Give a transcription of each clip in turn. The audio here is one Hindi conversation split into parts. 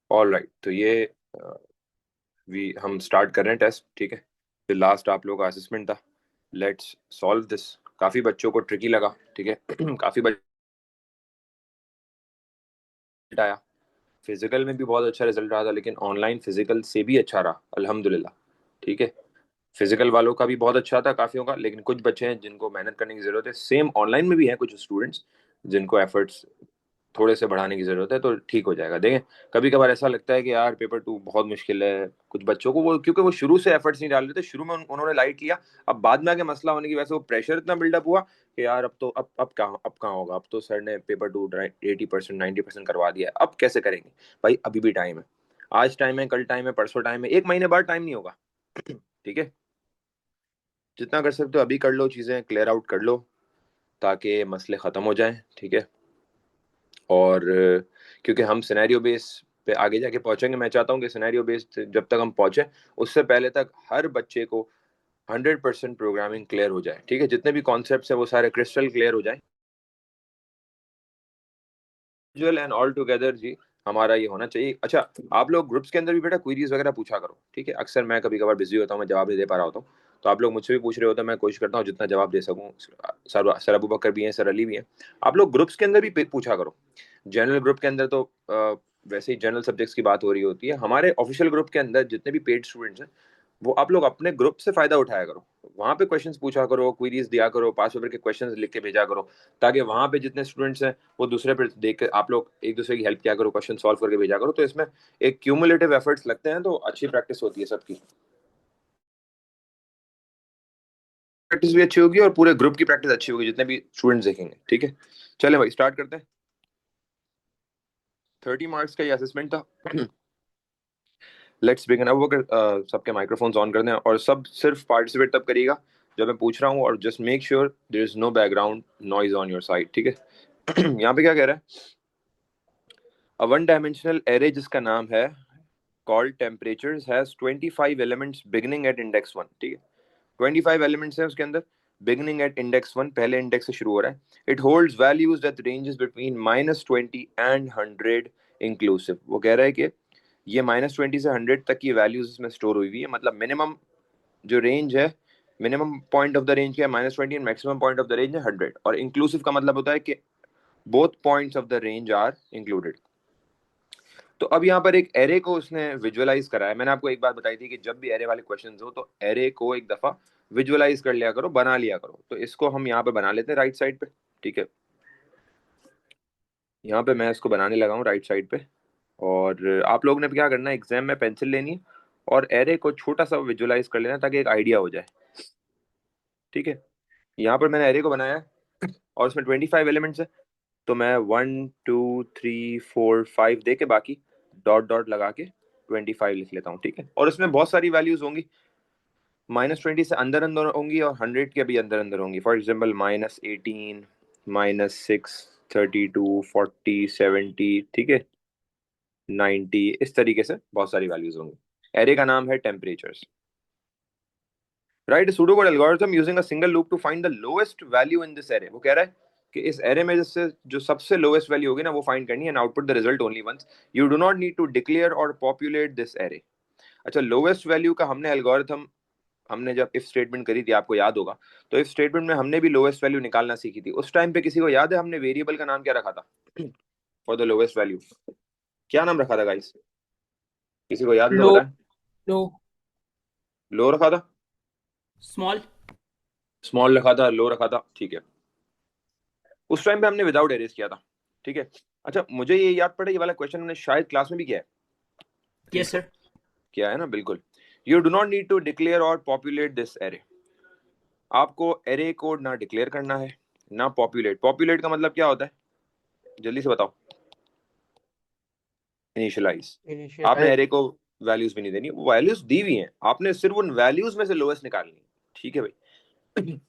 ऑल राइट, तो ये हम स्टार्ट कर रहे हैं टेस्ट, ठीक है। फिर लास्ट आप लोगों का असेसमेंट था। Let's solve this. काफी बच्चों को ट्रिकी लगा, ठीक है। काफी बच्चे आया, फिजिकल में भी बहुत अच्छा रिजल्ट रहा था, लेकिन ऑनलाइन फिजिकल से भी अच्छा रहा अल्हम्दुलिल्लाह, ठीक है। फिजिकल वालों का भी बहुत अच्छा था काफियों का, लेकिन कुछ बच्चे हैं जिनको मेहनत करने की जरूरत है। सेम ऑनलाइन में भी हैं कुछ स्टूडेंट्स जिनको एफर्ट्स थोड़े से बढ़ाने की जरूरत है, तो ठीक हो जाएगा। देखें, कभी कभार ऐसा लगता है कि यार पेपर 2 बहुत मुश्किल है कुछ बच्चों को, वो क्योंकि वो शुरू से एफर्ट्स नहीं डाल रहे थे, शुरू में उन्होंने लाइट लिया। अब बाद में आके मसला होने की वजह से वो प्रेशर इतना बिल्डअप हुआ कि यार अब तो अब कहाँ होगा, अब तो सर ने पेपर 2 80% 90% करवा दिया है, अब कैसे करेंगे। भाई अभी भी टाइम है, आज टाइम है, कल टाइम है, परसों टाइम है, 1 महीने बाद टाइम नहीं होगा। ठीक है, जितना कर सकते हो अभी कर लो, चीजें क्लियर आउट कर लो ताकि मसले खत्म हो जाएं, ठीक है। और क्योंकि हम सिनेरियो बेस पे आगे जाके पहुंचेंगे, मैं चाहता हूँ कि सिनेरियो बेस्ड जब तक हम पहुंचे उससे पहले तक हर बच्चे को 100% प्रोग्रामिंग क्लियर हो जाए, ठीक है। जितने भी कॉन्सेप्ट्स है वो सारे क्रिस्टल क्लियर हो जाए। इंडिविजुअल एंड ऑल टुगेदर जी, हमारा ये होना चाहिए। अच्छा, आप लोग ग्रुप्स के अंदर भी बेटा क्वेरीज वगैरह पूछा करो, ठीक है। अक्सर मैं कभी कभार बिजी होता हूँ, मैं जवाब नहीं दे पा रहा होता हूँ, तो आप लोग मुझसे भी पूछ रहे होते हैं, मैं कोशिश करता हूँ जितना जवाब दे सकूँ। सर अबू बकर भी हैं, सर अली भी हैं। आप लोग ग्रुप्स के अंदर भी पूछा करो। जनरल ग्रुप के अंदर तो वैसे ही जनरल सब्जेक्ट्स की बात हो रही होती है। हमारे ऑफिशियल ग्रुप के अंदर जितने भी पेड स्टूडेंट्स हैं, वो आप लोग अपने ग्रुप से फायदा उठाया करो। वहां पे क्वेश्चंस पूछा करो, क्वेरीज दिया करो, पास पेपर के क्वेश्चंस लिख के भेजा करो, ताकि वहां पे जितने स्टूडेंट्स हैं वो दूसरे पे देख के आप लोग एक दूसरे की हेल्प किया करो, क्वेश्चन सॉल्व करके भेजा करो। तो इसमें एक क्यूमुलेटिव एफर्ट्स लगते हैं, तो अच्छी प्रैक्टिस होती है सबकी। प्रैक्टिस भी अच्छी होगी और पूरे ग्रुप की प्रैक्टिस अच्छी होगी जितने भी स्टूडेंट्स देखेंगे, ठीक है। चले भाई स्टार्ट करते हैं। 30 मार्क्स का ये असेसमेंट था। Let's begin. अब वो सबके माइक्रोफोन्स ऑन कर दें और सब सिर्फ पार्टिसिपेट तब करिएगा जब मैं पूछ रहा हूँ, और just make sure there is no background noise on your side, ठीक है। यहाँ पे क्या कह रहा है, अ वन डायमेंशनल एरे जिसका नाम है called temperatures has 25 elements beginning eight index 1, ठीक है। 25 एलिमेंट्स हैं उसके अंदर, बिगिनिंग एट इंडेक्स 1, पहले इंडेक्स से शुरू हो रहा है। It holds values that ranges between -20 and 100 inclusive. वो कह रहा है कि ये -20 से 100 तक की वैल्यूज इसमें स्टोर हुई हुई है। मतलब मिनिमम जो रेंज है, minimum point of the range क्या है, -20, and maximum point of the range है 100। और इंक्लूसिव का मतलब होता है कि both points of the range are included. तो अब यहाँ पर एक एरे को उसने विजुअलाइज करा है। मैंने आपको एक बात बताई थी कि जब भी एरे वाले क्वेश्चन हो तो एरे को एक दफा विजुअलाइज कर लिया करो, बना लिया करो। तो इसको हम यहाँ पे बना लेते हैं राइट साइड पे, ठीक है। यहाँ पे मैं इसको बनाने लगा हूँ राइट साइड पे। और आप लोगों ने क्या करना है, एग्जाम में पेंसिल लेनी है और एरे को छोटा सा विजुअलाइज कर लेना ताकि एक आइडिया हो जाए, ठीक है। यहाँ पर मैंने एरे को बनाया है और उसमें 25 एलिमेंट्स है। तो मैं 1 2 3 4 5 दे के बाकी डॉट डॉट लगा के 25 लिख लेता हूँ, ठीक है। और इसमें बहुत सारी वैल्यूज होंगी, -20 से अंदर अंदर होंगी और 100 के भी अंदर अंदर होंगी। फॉर एग्जाम्पल -18, -6, 32, 40, 70, ठीक है, 90, इस तरीके से बहुत सारी वैल्यूज होंगी। एरे का नाम है temperatures. Right pseudocode algorithm using a single loop to find the lowest value in this array। वो कह रहा है कि इस एरे में जिससे जो सबसे लोएस्ट वैल्यू होगी ना वो फाइंड करनी है, and output the result only once. You do not need to declare or populate this array. अच्छा, लोएस्ट वैल्यू का हमने एल्गोरिथम, हमने जब इफ स्टेटमेंट करी थी आपको याद होगा, तो इफ स्टेटमेंट में हमने भी लोएस्ट वैल्यू निकालना सीखी थी। उस टाइम पे किसी को याद है हमने वेरिएबल का नाम क्या रखा था फॉर द लोएस्ट वैल्यू? क्या नाम रखा था गाइस? किसी को याद है तो लो। बताएं। लो। लो रखा था, स्मॉल। स्मॉल रखा था, लो रखा था, ठीक है। उस टाइम पे हमने विदाउट एरेज किया था, ठीक है। अच्छा, मुझे ये याद पड़ा, ये वाला क्वेश्चन हमने शायद क्लास में भी किया है, यस सर। किया है ना, बिल्कुल। You do not need to declare or populate this array. आपको एरे को ना डिक्लेयर करना है ना पॉपुलेट। पॉपुलेट का मतलब क्या होता है, जल्दी से बताओ? इनिशियलाइज। आपने इनिशियल। एरे को वैल्यूज भी नहीं देनी, वो वैल्यूज दी हुई हैं, आपने सिर्फ उन वैल्यूज में से लोएस्ट निकालनी है, ठीक है भाई।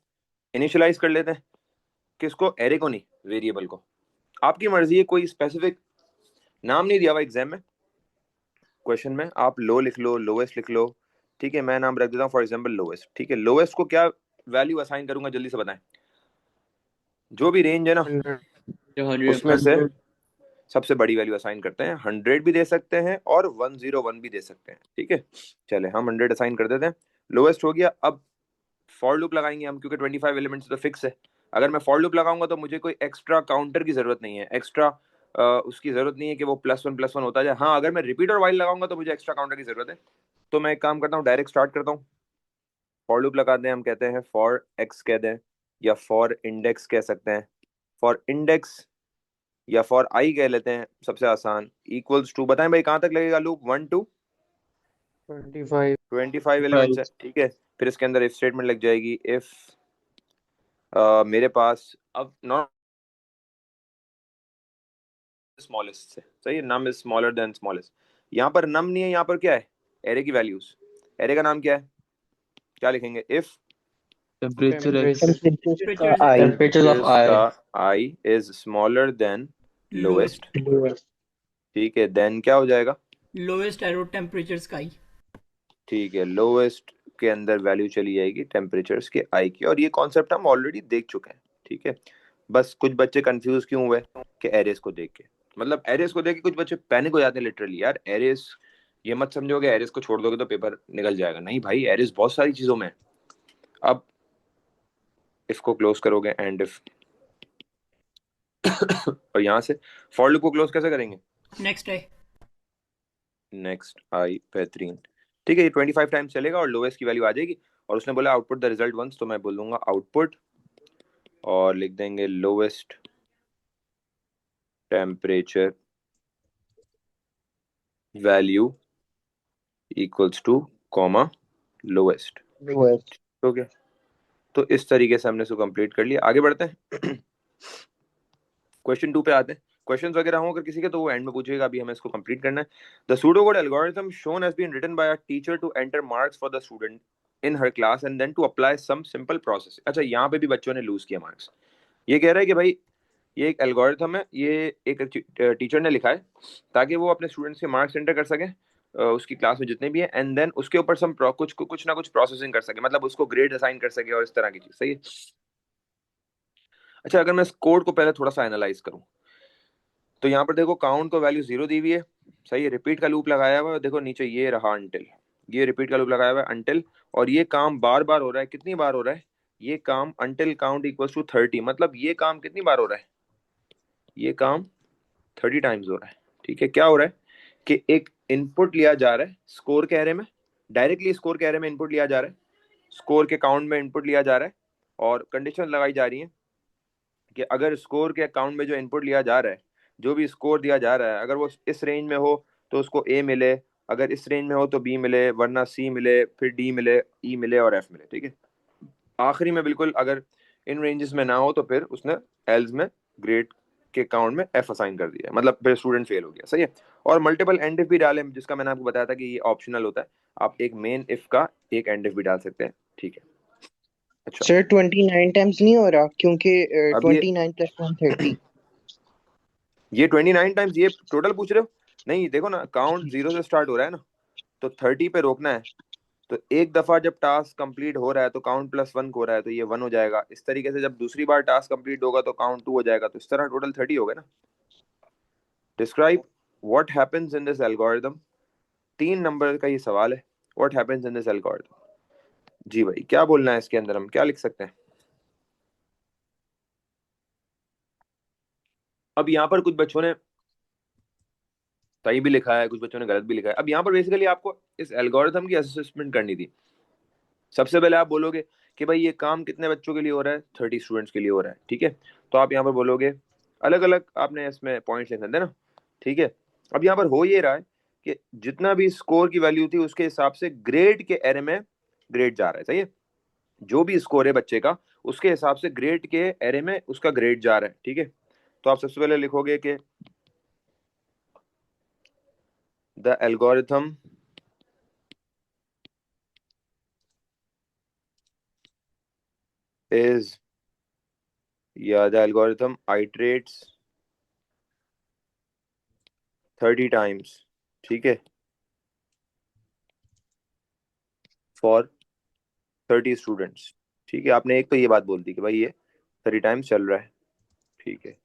इनिशियलाइज कर लेते हैं, किसको? एरे को नहीं, वेरिएबल को। आपकी मर्जी है, कोई स्पेसिफिक नाम नहीं दिया हुआ एग्जाम में, क्वेश्चन में आप लो लिख लो, लोएस्ट लिख लो, ठीक है। मैं नाम रख देता हूँ फॉर एग्जांपल लोएस्ट, ठीक है। लोएस्ट को क्या वैल्यू असाइन करूंगा, जल्दी से बताएं? जो भी रेंज है ना 100। 100। उसमें से सबसे बड़ी वैल्यू असाइन करते हैं। 100 भी दे सकते हैं और 101 भी दे सकते हैं, ठीक है। चले हम 100 असाइन कर देते हैं, लोएस्ट हो गया। अब फॉर लूप लगाएंगे हम, क्योंकि 25 एलिमेंट्स तो फिक्स है। अगर मैं फॉर लूप लगाऊंगा तो मुझे कोई एक्स्ट्रा काउंटर की जरूरत नहीं है, एक्स्ट्रा उसकी जरूरत नहीं है कि वो +1 +1 होता जाए। हाँ, अगर मैं रिपीट और वाइल लगाऊंगा तो मुझे एक्स्ट्रा काउंटर की जरूरत है। तो मैं एक काम करता हूँ, डायरेक्ट स्टार्ट करता हूँ। फॉर लूप लगाते हैं, हम कहते हैं फॉर एक्स कह दें, या फॉर इंडेक्स कह सकते हैं, फॉर इंडेक्स, या फॉर आई कह लेते हैं, सबसे आसान। इक्वल्स टू, बताएं भाई कहाँ तक लगेगा लूप? 1 to 25। 25 एलिमेंट्स है, ठीक है। फिर इसके अंदर इफ स्टेटमेंट लग जाएगी। इफ मेरे पास अब नॉट स्मॉलेस्ट से, सही है, num is smaller than smallest. यहाँ पर नम नहीं है, यहाँ पर क्या है? एरे की वैल्यूज। एरे का नाम क्या है? क्या लिखेंगे? If temperature X, Temperatures I temperature of I, का I is smaller than lowest lowest, ठीक है। देन क्या हो जाएगा? lowest arrow temperature sky. ठीक है, लोएस्ट के अंदर वैल्यू चली जाएगी टेम्परेचर्स के आई की। और ये कॉन्सेप्ट हम ऑलरेडी देख चुके हैं, ठीक है। बस कुछ बच्चे कंफ्यूज क्यों हुए कि एरेस को देख के, मतलब एरेस को देख के कुछ बच्चे पैनिक हो जाते हैं लिटरली। यार एरेस, ये मत समझोगे एरेस को छोड़ दोगे तो पेपर निकल जाएगा, नहीं भाई, एरेस बहुत सारी चीजों में है। अब इफ को क्लोज करोगे एंड इफ और यहाँ से फॉर लूप को क्लोज कैसे करेंगे? Next I. नेक्स्ट आई, बेहतरीन, ठीक है। ये 25 टाइम्स चलेगा और लोएस्ट की वैल्यू आ जाएगी। और उसने बोला आउटपुट द रिजल्ट वंस, तो मैं बोल दूंगा आउटपुट और लिख देंगे lowest temperature value equals two comma lowest, हो गया। तो इस तरीके से हमने इसको कंप्लीट कर लिया। आगे बढ़ते हैं, क्वेश्चन 2 पे आते हैं। क्वेश्चंस वगैरह हो अगर किसी के तो वो एंड में पूछेगा, अभी हमें इसको कंप्लीट करना है। The pseudo code algorithm shown has been written by a teacher to enter marks for the student in her class and then to apply some simple process. अच्छा, यहाँ पे भी बच्चों ने लूज किया मार्क्स। ये कह रहा है कि भाई ये एक एल्गोरिथम है, ये एक टीचर ने लिखा है ताकि वो अपने स्टूडेंट्स के मार्क्स एंटर कर सके उसकी क्लास में जितने भी हैं, एंड देन उसके ऊपर सम कुछ ना कुछ प्रोसेसिंग कर सके, मतलब उसको ग्रेड असाइन कर सके और इस तरह की चीज, सही है। अच्छा, अगर मैं इस कोड को पहले थोड़ा सा एनालाइज करूं तो यहाँ पर देखो काउंट को वैल्यू 0 दी हुई है, सही है। रिपीट का लूप लगाया हुआ है, देखो नीचे ये रहा अंटिल, ये रिपीट का लूप लगाया हुआ है अंटिल। और ये काम बार बार हो रहा है, कितनी बार हो रहा है? ये काम अंटिल काउंट इक्वल्स टू 30, मतलब ये काम कितनी बार हो रहा है? ये काम 30 टाइम्स हो रहा है, ठीक है। क्या हो रहा है कि एक इनपुट लिया जा रहा है स्कोर के एरे में, डायरेक्टली स्कोर के एरे में इनपुट लिया जा रहा है, स्कोर के काउंट में इनपुट लिया जा रहा है, और कंडीशन लगाई जा रही है कि अगर स्कोर के अकाउंट में जो इनपुट लिया जा रहा है, जो भी स्कोर दिया जा रहा है, अगर वो इस रेंज में हो तो उसको ए मिले, अगर इस रेंज में हो तो बी मिले, वरना सी मिले, फिर डी मिले, ई मिले और एफ मिले, ठीक है। आखिरी में बिल्कुल अगर इन रेंजेस में ना हो तो फिर उसने एल्स में ग्रेड के काउंट में एफ असाइन कर दिया, मतलब फिर स्टूडेंट फेल हो गया, सही है। और मल्टीपल एंड इफ भी डाले, जिसका मैंने आपको बताया था कि ये ऑप्शनल होता है, आप एक मेन इफ का एक एंड इफ भी डाल सकते हैं, ठीक है। अच्छा, सर 29 टाइम्स नहीं हो रहा क्योंकि अब 29 + 1 30। ये 29 टाइम्स ये टोटल पूछ रहे हो? नहीं, देखो ना, काउंट 0 से स्टार्ट हो रहा है ना, तो 30 पे रोकना है। तो एक दफा जब टास्क कंप्लीट हो रहा है तो काउंट +1 हो रहा है तो ये 1 हो जाएगा। इस तरीके से जब दूसरी बार टास्क कंप्लीट होगा तो काउंट 2 हो जाएगा, तो इस तरह टोटल 30 हो गए ना। Describe what happens in this algorithm, 3 number का ये सवाल है। What happens in this algorithm, जी भाई क्या बोलना है इसके अंदर, हम क्या लिख सकते हैं? अब यहाँ पर कुछ बच्चों ने सही भी लिखा है, कुछ बच्चों ने गलत भी लिखा है। अब यहाँ पर बेसिकली आपको इस एल्गोरिथम की असेसमेंट करनी थी। सबसे पहले आप बोलोगे कि भाई ये काम कितने बच्चों के लिए हो रहा है? 30 स्टूडेंट्स के लिए हो रहा है, ठीक है। तो आप यहाँ पर बोलोगे, अलग अलग आपने इसमें पॉइंट्स लिखने थे ना, ठीक है। अब यहाँ पर हो ये रहा है कि जितना भी स्कोर की वैल्यू थी उसके हिसाब से ग्रेड के एरे में ग्रेड जा रहा है, सही है। जो भी स्कोर है बच्चे का उसके हिसाब से ग्रेड के एरे में उसका ग्रेड जा रहा है, ठीक है। तो आप सबसे पहले लिखोगे कि द एल्गोरिथम इज, या द एल्गोरिथम आइटरेट्स 30 टाइम्स, ठीक है, फॉर 30 स्टूडेंट्स, ठीक है। आपने एक तो ये बात बोल दी कि भाई ये 30 टाइम्स चल रहा है, ठीक है।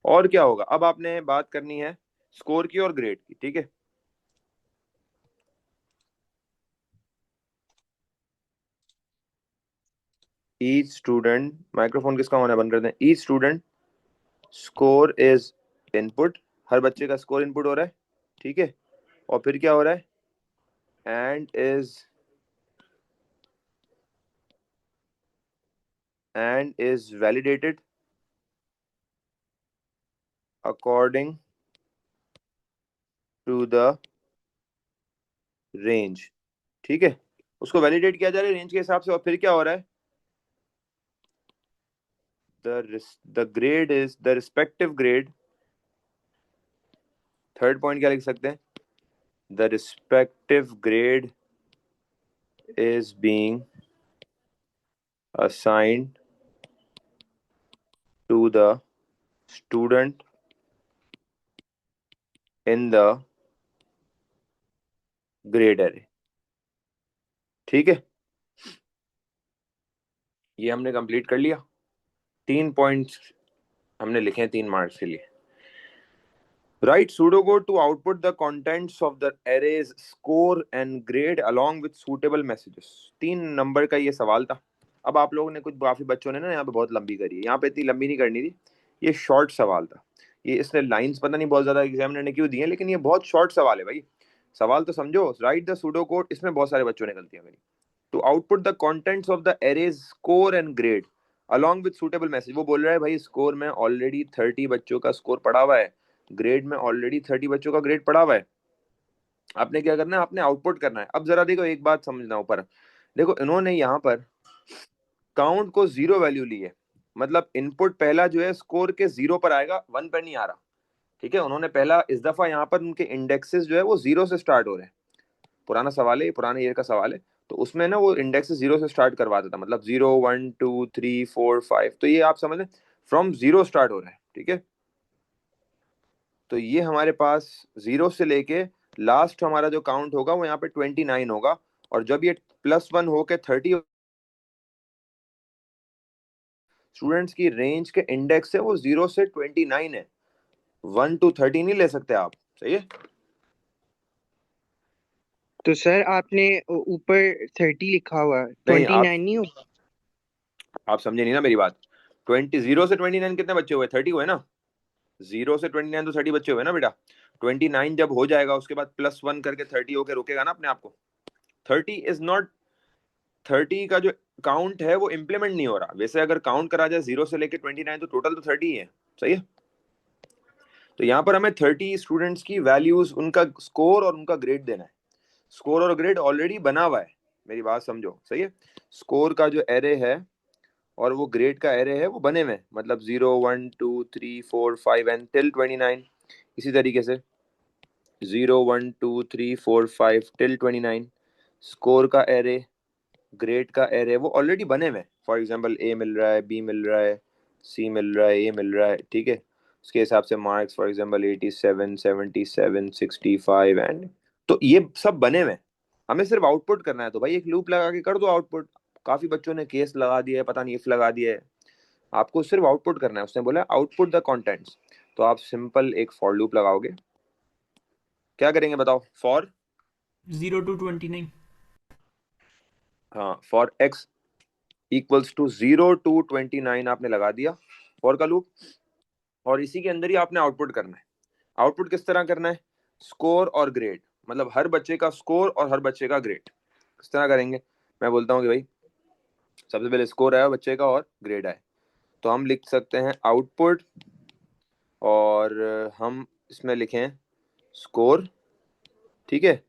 और क्या होगा, अब आपने बात करनी है स्कोर की और ग्रेड की, ठीक है। ईच स्टूडेंट, माइक्रोफोन किसका होना है बंद कर दें। Each student score is input, हर बच्चे का स्कोर इनपुट हो रहा है, ठीक है। और फिर क्या हो रहा है, and is validated according to the range, ठीक है। उसको वैलिडेट किया जा रहा है रेंज के हिसाब से। और फिर क्या हो रहा है, the grade is the respective grade, third point क्या लिख सकते हैं, the respective grade is being assigned to the student in the grade array, ठीक है। ये हमने कंप्लीट कर लिया, 3 पॉइंट्स हमने लिखे हैं 3 मार्क्स के लिए। Right pseudocode to output the contents of the arrays score and grade along with suitable messages। 3 number का ये सवाल था। अब आप लोगों ने कुछ, काफी बच्चों ने ना यहाँ पे बहुत लंबी करी है, यहाँ पे इतनी लंबी नहीं करनी थी, ये शॉर्ट सवाल था। ये इसने लाइंस पता नहीं बहुत ज्यादा एग्जामिनर ने क्यों दी है, लेकिन ये बहुत शॉर्ट सवाल है भाई। सवाल तो समझो, राइट द pseudocode, इसमें बहुत सारे बच्चों ने गलतियां करी। To output the contents of the arrays score and grade along with suitable message. वो बोल रहा है भाई स्कोर में ऑलरेडी 30 बच्चों का स्कोर पड़ा हुआ है, ग्रेड में ऑलरेडी 30 बच्चों का ग्रेड पड़ा हुआ है। आपने क्या करना है, आपने आउटपुट करना है। अब जरा देखो, एक बात समझना ऊपर, देखो इन्होंने यहाँ पर काउंट को 0 वैल्यू ली है, मतलब इनपुट पहला जो है स्कोर के 0 पर आएगा, 1 पर नहीं आ रहा, ठीक है। उन्होंने पहला, इस दफा यहाँ पर उनके इंडेक्सेस जो है वो 0 से स्टार्ट हो रहे हैं। पुराना सवाल है, पुराने ईयर का सवाल है, तो उसमें ना वो इंडेक्स 0 से स्टार्ट करवाता था, मतलब 0 1 2 3 4 5, तो ये आप समझ लें फ्रॉम 0 स्टार्ट हो रहा है, ठीक है। तो ये हमारे पास 0 से लेके लास्ट हमारा जो काउंट होगा वो यहाँ पे 29 होगा। और जब ये +1 होके 30, स्टूडेंट्स की रेंज के इंडेक्स है वो 0 से 29 है, 1 to 30 नहीं ले सकते आप, सही है। तो सर आपने ऊपर 30 लिखा हुआ है, नहीं 29 नहीं होगा? आप समझे नहीं ना मेरी बात। 0 से 29 कितने बच्चे हुए, 30 हुए ना। 0 से 29 तो 30 बच्चे हुए ना बेटा। 29 जब हो जाएगा उसके बाद +1 करके 30 होके रुकेगा ना अपने आप को। 30 इज नॉट, 30 का जो काउंट है वो इम्प्लीमेंट नहीं हो रहा। वैसे अगर काउंट करा जाए 0 से लेके 29 तो टोटल तो 30 ही है, सही है। तो यहाँ पर हमें 30 स्टूडेंट्स की वैल्यूज, उनका स्कोर और उनका ग्रेड देना है। स्कोर और ग्रेड ऑलरेडी बना हुआ है, मेरी बात समझो, सही है। स्कोर का जो एरे है और वो ग्रेड का एरे है वो बने हुए, मतलब 0 1 2 3 4 5 एंड टिल 29। इसी तरीके से 0 1 2 3 4 5 टिल 29, स्कोर का एरे, ग्रेड का एरे वो ऑलरेडी बने हुए। फॉर एग्जांपल ए मिल रहा है, बी मिल रहा है, सी मिल रहा है, ए मिल रहा है, ठीक है। उसके हिसाब से मार्क्स फॉर एग्जांपल 87 77 65 एंड, तो ये सब बने हुए। हमें सिर्फ आउटपुट करना है, तो भाई एक लूप लगा के कर दो आउटपुट। काफी बच्चों ने केस लगा दिया है, पता नहीं इफ लगा दिया है, आपको सिर्फ आउटपुट करना है। उसने बोला आउटपुट द कंटेंट्स, तो आप सिंपल एक फॉर लूप लगाओगे। क्या करेंगे बताओ, फॉर 0 to 29। हाँ, for x equals to 0 to 29 आपने लगा दिया फॉर का लूप, और इसी के अंदर ही आपने आउटपुट करना है। आउटपुट किस तरह करना है, स्कोर और ग्रेड, मतलब हर बच्चे का स्कोर और हर बच्चे का ग्रेड। किस तरह करेंगे, मैं बोलता हूँ कि भाई सबसे पहले स्कोर आया बच्चे का और ग्रेड आए, तो हम लिख सकते हैं आउटपुट, और हम इसमें लिखें स्कोर, ठीक है,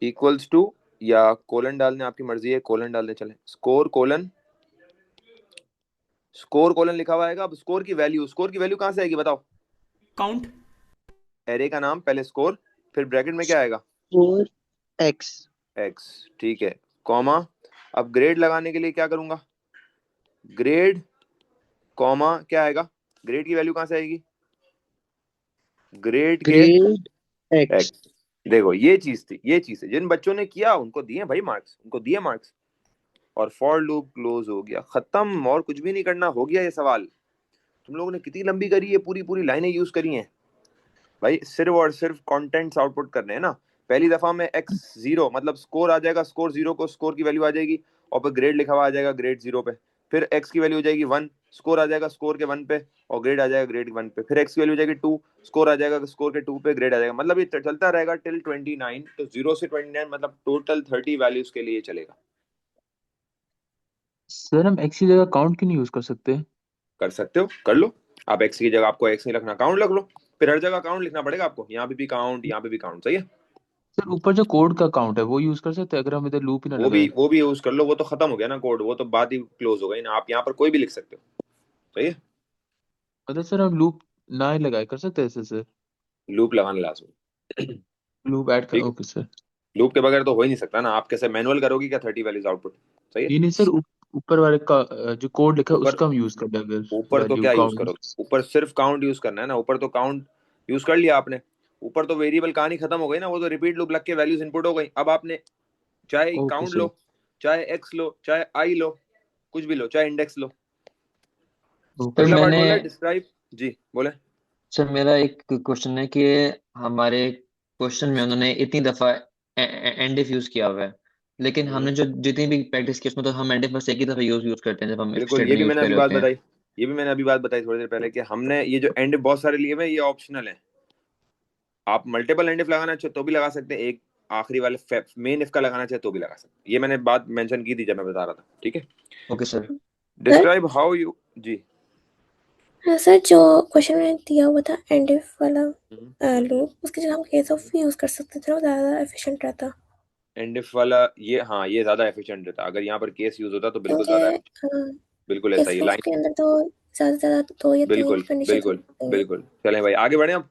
इक्वल्स टू, या कोलन डालने आपकी मर्जी है, कोलन डालने चले, स्कोर कोलन, स्कोर कोलन लिखा हुआ आएगा। अब स्कोर की वैल्यू, स्कोर की वैल्यू कहां से आएगी बताओ, काउंट। एरे का नाम पहले स्कोर, फिर ब्रैकेट में क्या आएगा, 4x। एक्स, ठीक है, कॉमा। अब ग्रेड लगाने के लिए क्या करूंगा, ग्रेड कॉमा क्या आएगा, ग्रेड की वैल्यू कहां से आएगी, ग्रेड के ग्रेड x। एक्स। देखो ये चीज थी, ये चीज है, जिन बच्चों ने किया उनको दिए भाई मार्क्स, उनको दिए मार्क्स। और फॉर लूप क्लोज हो गया, खत्म, और कुछ भी नहीं करना, हो गया ये सवाल। तुम लोगों ने कितनी लंबी करी है, पूरी पूरी लाइनें यूज करी हैं भाई। सिर्फ और सिर्फ कंटेंट्स आउटपुट करने हैं ना। पहली दफा में एक्स जीरो मतलब स्कोर आ जाएगा, स्कोर जीरो को स्कोर की वैल्यू आ जाएगी, और फिर ग्रेड लिखा हुआ आ जाएगा ग्रेड जीरो पे। फिर एक्स की वैल्यू हो जाएगी वन, स्कोर आ जाएगा स्कोर के वन पे, और ग्रेड आ जाएगा ग्रेड वन पे। फिर एक्स की वैल्यू हो जाएगी टू, स्कोर आ जाएगा स्कोर के टू पे, ग्रेड आ जाएगा। मतलब ये चलता रहेगा टिल 29। तो 0 से 29 मतलब टोटल 30 वैल्यूज के लिए चलेगा। सर हम एक्स की जगह काउंट क्यों नहीं यूज कर सकते? कर सकते हो, कर लो। आप एक्स की जगह आपको एक्स नहीं रखना, काउंट रख लो। फिर हर जगह काउंट लिखना पड़ेगा आपको, यहाँ पे भी काउंट, यहाँ पे भी काउंट, सही है। सर ऊपर जो कोड का काउंट है वो यूज कर सकते हैं अगर हम इधर लूप ही ना लगाए? वो भी यूज कर लो, वो तो खत्म हो गया ना कोड, वो तो बात ही क्लोज हो गई ना। आप यहाँ पर कोई भी लिख सकते हो, सही है। अगर सर हम लूप ना ही लगाए कर सकते हैं ऐसे सर? लूप लगाना लाजमी। लूप ऐड कर, ठीक है। Okay sir. लूप के बगैर तो हो ही नहीं सकता ना। आप कैसे मैनुअल करोगे क्या 30 वैल्यूज आउटपुट, सही है। ये नहीं सर, ऊपर वाले का जो कोड लिखा है ऊपर उसका हम यूज कर लें अगर ऊपर तो वैल्यू क्या यूज काउंट। करोगे, ऊपर सिर्फ काउंट यूज करना है ना। ऊपर तो काउंट यूज कर लिया आपने। ऊपर तो वेरिएबल कहानी खत्म हो गई ना, वो तो रिपीट लूप लग के वैल्यूज इनपुट हो गई। अब आपने चाहे ओके काउंट सर। लो, चाहे एक्स लो, चाहे आई लो, कुछ भी लो, चाहे इंडेक्स लो। ओके सर अगला सर। पार्ट मैंने बोला है डिस्क्राइब। जी बोले। सर मेरा एक क्वेश्चन है कि हमारे क्वेश्चन में उन्होंने इतनी दफा एंड इफ यूज किया हुआ है, लेकिन हमने जो जितनी भी प्रैक्टिस की उसमें तो हम एंड इफ बस एक ही दफा यूज करते हैं जब हम इफ बिल्कुल, ये स्टेटमेंट भी यूज मैंने कर अभी रहे बात होते हैं। बताई। ये भी मैंने अभी बात बताई थोड़ी देर पहले कि हमने ये जो एंड बहुत सारे लिए हुए हैं, ये ऑप्शनल है। आप मल्टीपल एंड इफ लगाना चाहे तो भी लगा सकते हैं, एक आखिरी वाले मेन इफ का लगाना चाहे तो भी लगा सकते हैं। ये मैंने बात मेंशन की थी जब मैं बता रहा था, ठीक है। Okay sir. Sir describe how you जी। हाँ सर, जो क्वेश्चन मैंने दिया हुआ था एंड इफ वाला एंड लूप, उसकी जगह हम केस ऑफ यूज कर सकते थे, वो ज़्यादा एफिशिएंट रहता। इफ वाला ये, हाँ ये ज्यादा एफिशिएंट रहता। अगर यहाँ पर केस यूज होता तो बिल्कुल ज्यादा क्योंकि बिल्कुल ऐसा ही इफ लाइन। के अंदर तो ज़्यादा से ज़्यादा दो या तीन बिल्कुल कंडीशन हो बिल्कुल सकती हैं। बिल्कुल। चलें भाई आगे बढ़े हम।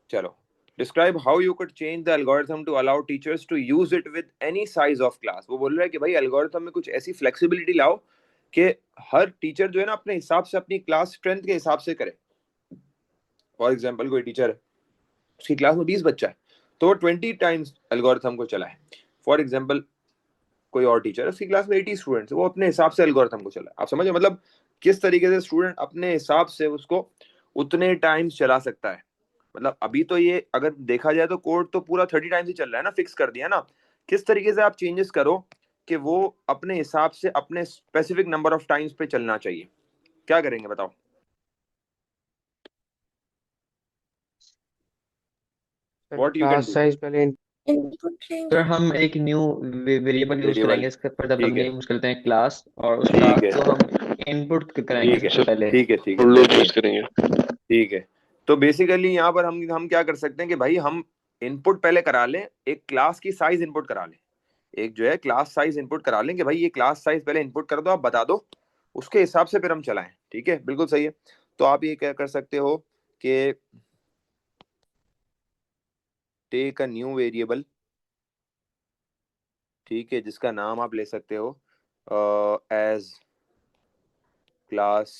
चलो, describe how you could change the algorithm to allow teachers to use it with any size of class. वो बोल रहा है कि भाई एल्गोरिथम में कुछ ऐसी फ्लेक्सिबिलिटी लाओ कि हर टीचर जो है ना अपने हिसाब से, अपनी क्लास स्ट्रेंथ के हिसाब से करे। फॉर एग्जाम्पल कोई टीचर है, उसकी क्लास में 20 बच्चा है, तो वो 20 टाइम्स एल्गोरिथम को चलाए। फॉर एग्जाम्पल कोई और टीचर है, उसकी क्लास में 80 स्टूडेंट्स, वो अपने हिसाब से एल्गोरिथम को चलाए। आप समझे मतलब किस तरीके से स्टूडेंट अपने हिसाब से उसको उतने टाइम्स चला सकता है। मतलब अभी तो ये अगर देखा जाए तो कोड तो पूरा 30 टाइम्स ही चल रहा है ना, फिक्स कर दिया ना। किस तरीके से आप चेंजेस करो कि वो अपने हिसाब से अपने स्पेसिफिक नंबर ऑफ टाइम्स पे चलना चाहिए, क्या करेंगे बताओ। What you can class do. Size पहले इनपुट सर लेंगे। हम एक न्यू वेरिएबल यूज वेरिएबल, करेंगे इसके ऊपर, जब हम ठीक है यूज करते हैं क्लास, और उस ठीक क्लास है को हम इनपुट करेंगे ठीक है सबसे पहले। ठीक है ठीक है लूप देखिए, यूज करेंगे। ठीक है। तो बेसिकली यहाँ पर हम क्या कर सकते हैं कि भाई हम इनपुट पहले करा लें, एक क्लास की साइज इनपुट करा लें। एक जो है क्लास साइज इनपुट करा लें कि भाई ये क्लास साइज पहले इनपुट कर दो, आप बता दो, उसके हिसाब से फिर हम चलाएं। ठीक है, बिल्कुल सही है। तो आप ये क्या कर सकते हो कि टेक अ न्यू वेरिएबल, ठीक है, जिसका नाम आप ले सकते हो एज क्लास।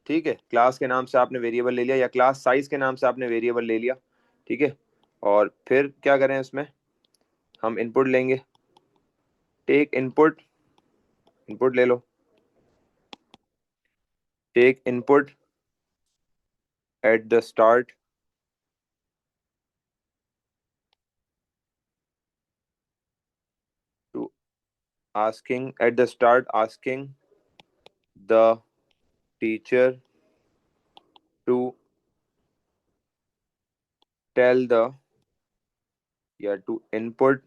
ठीक है, क्लास के नाम से आपने वेरिएबल ले लिया, या क्लास साइज के नाम से आपने वेरिएबल ले लिया, ठीक है। और फिर क्या करें उसमें, हम इनपुट लेंगे। टेक इनपुट, इनपुट ले लो। Take input at the start to asking at the start, asking the teacher to tell the, या to input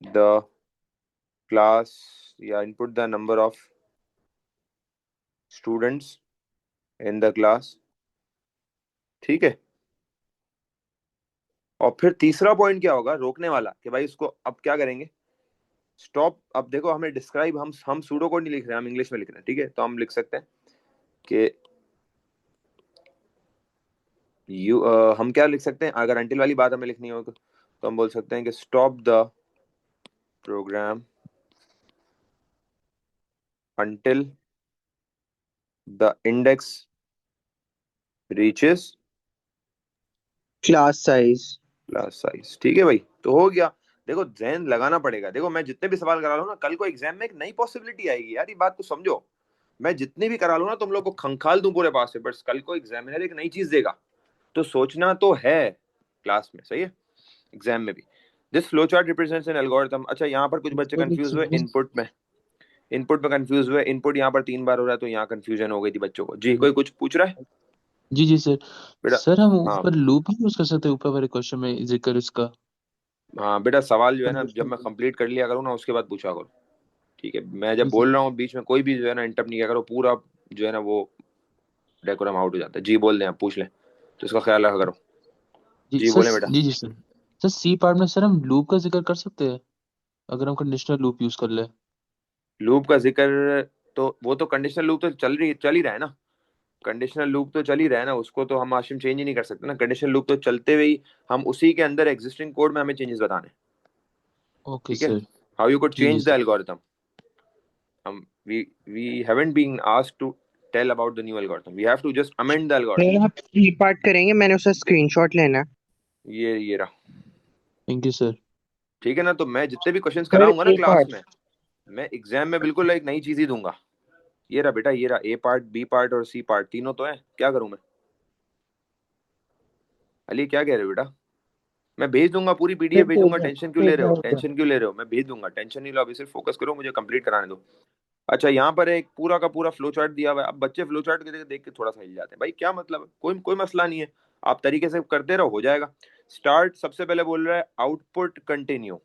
the class, या input the number of students in the class, ठीक है। और फिर तीसरा पॉइंट क्या होगा रोकने वाला, कि भाई इसको अब क्या करेंगे, स्टॉप। अब देखो हमें डिस्क्राइब, हम सूडो कोड नहीं लिख रहे हैं, हम इंग्लिश में लिख रहे हैं, ठीक है। तो हम लिख सकते हैं कि हम क्या लिख सकते हैं, अगर अंटिल वाली बात हमें लिखनी हो तो हम बोल सकते हैं कि stop the program until the index reaches class size. class size, ठीक है भाई। तो हो गया। देखो जहन लगाना पड़ेगा। देखो मैं जितने भी सवाल करा रहा हूँ ना, कल को एग्जाम में एक नई पॉसिबिलिटी आएगी यार, ये बात को समझो। मैं जितने भी करा लूँ ना तुम लोग को खंगाल दूं पूरे पास पेपर्स, कल को एग्जामिनर एक नई चीज देगा तो सोचना तो है क्लास में, सही है, एग्जाम में भी। This flow chart represents an algorithm. अच्छा यहाँ पर कुछ बच्चे कंफ्यूज हुए इनपुट में, इनपुट में कंफ्यूज हुए, इनपुट यहाँ पर 3 बार हो रहा है तो यहाँ कंफ्यूजन हो गई थी बच्चों को। जी कोई कुछ पूछ रहा है जी सर। बेटा? सर हम हाँ ऊपर लूप यूज कर सकते हैं ऊपर वाले क्वेश्चन में जिक्र इसका? हाँ बेटा, सवाल जो है ना जब मैं कंप्लीट कर लिया करूँ ना उसके बाद पूछा करो, ठीक है? मैं जब बोल रहा हूँ बीच में कोई भी जो है ना इंटरप्ट नहीं किया करो, पूरा जो है ना वो डेकोरम आउट हो जाता है। जी बोल दें, आप पूछ लें तो इसका ख्याल रखा करो। जी बोले बेटा। जी सर। सर सी पार्ट में सर हम लूप का जिक्र कर सकते हैं अगर हम कंडीशनल लूप यूज कर ले? लूप का जिक्र तो वो तो कंडीशनल लूप तो चल ही रहा है ना, कंडीशनल लूप तो चल ही रहा है ना, उसको तो हम आशिम चेंज ही नहीं कर सकते ना। कंडीशनल लूप तो चलते हुए ही हम उसी के अंदर एग्जिस्टिंग कोड में हमें चेंजेस बताने, ओके ठीक है? सर। हाउ यू कुड जी चेंज द सर। एल्गोरिथम, हम we haven't been asked to tell about the new algorithm, we have to just amend the algorithm। Sir आप सी पार्ट करेंगे, मैंने उसका स्क्रीनशॉट लेना है। ये रहा, थैंक यू सर। ठीक है ना? तो मैं जितने भी क्वेश्चंस सर कराऊंगा ना ए क्लास पार्ट। में, मैं एग्जाम में बिल्कुल एक नई चीज ही दूंगा। ये रहा बेटा, ये रहा ए पार्ट, बी पार्ट और सी पार्ट, तीनों तो है। क्या करूं मैं? अली क्या कह रहे हो बेटा? मैं भेज दूंगा, पूरी पीडीएफ सर हो भेजूंगा, गया, टेंशन क्यों ले रहे हो? टेंशन क्यों ले रहे हो? मैं भेज दूंगा, टेंशन नहीं लो, अभी सिर्फ फोकस करो, मुझे कंप्लीट कराने दो। अच्छा यहाँ पर एक पूरा का पूरा फ्लो चार्ट दिया हुआ है। अब बच्चे फ्लो चार्ट के देख के थोड़ा सा हिल जाते हैं, भाई क्या मतलब है? कोई मसला नहीं है, आप तरीके से करते रहो, हो जाएगा। स्टार्ट सबसे पहले बोल रहा है output continue,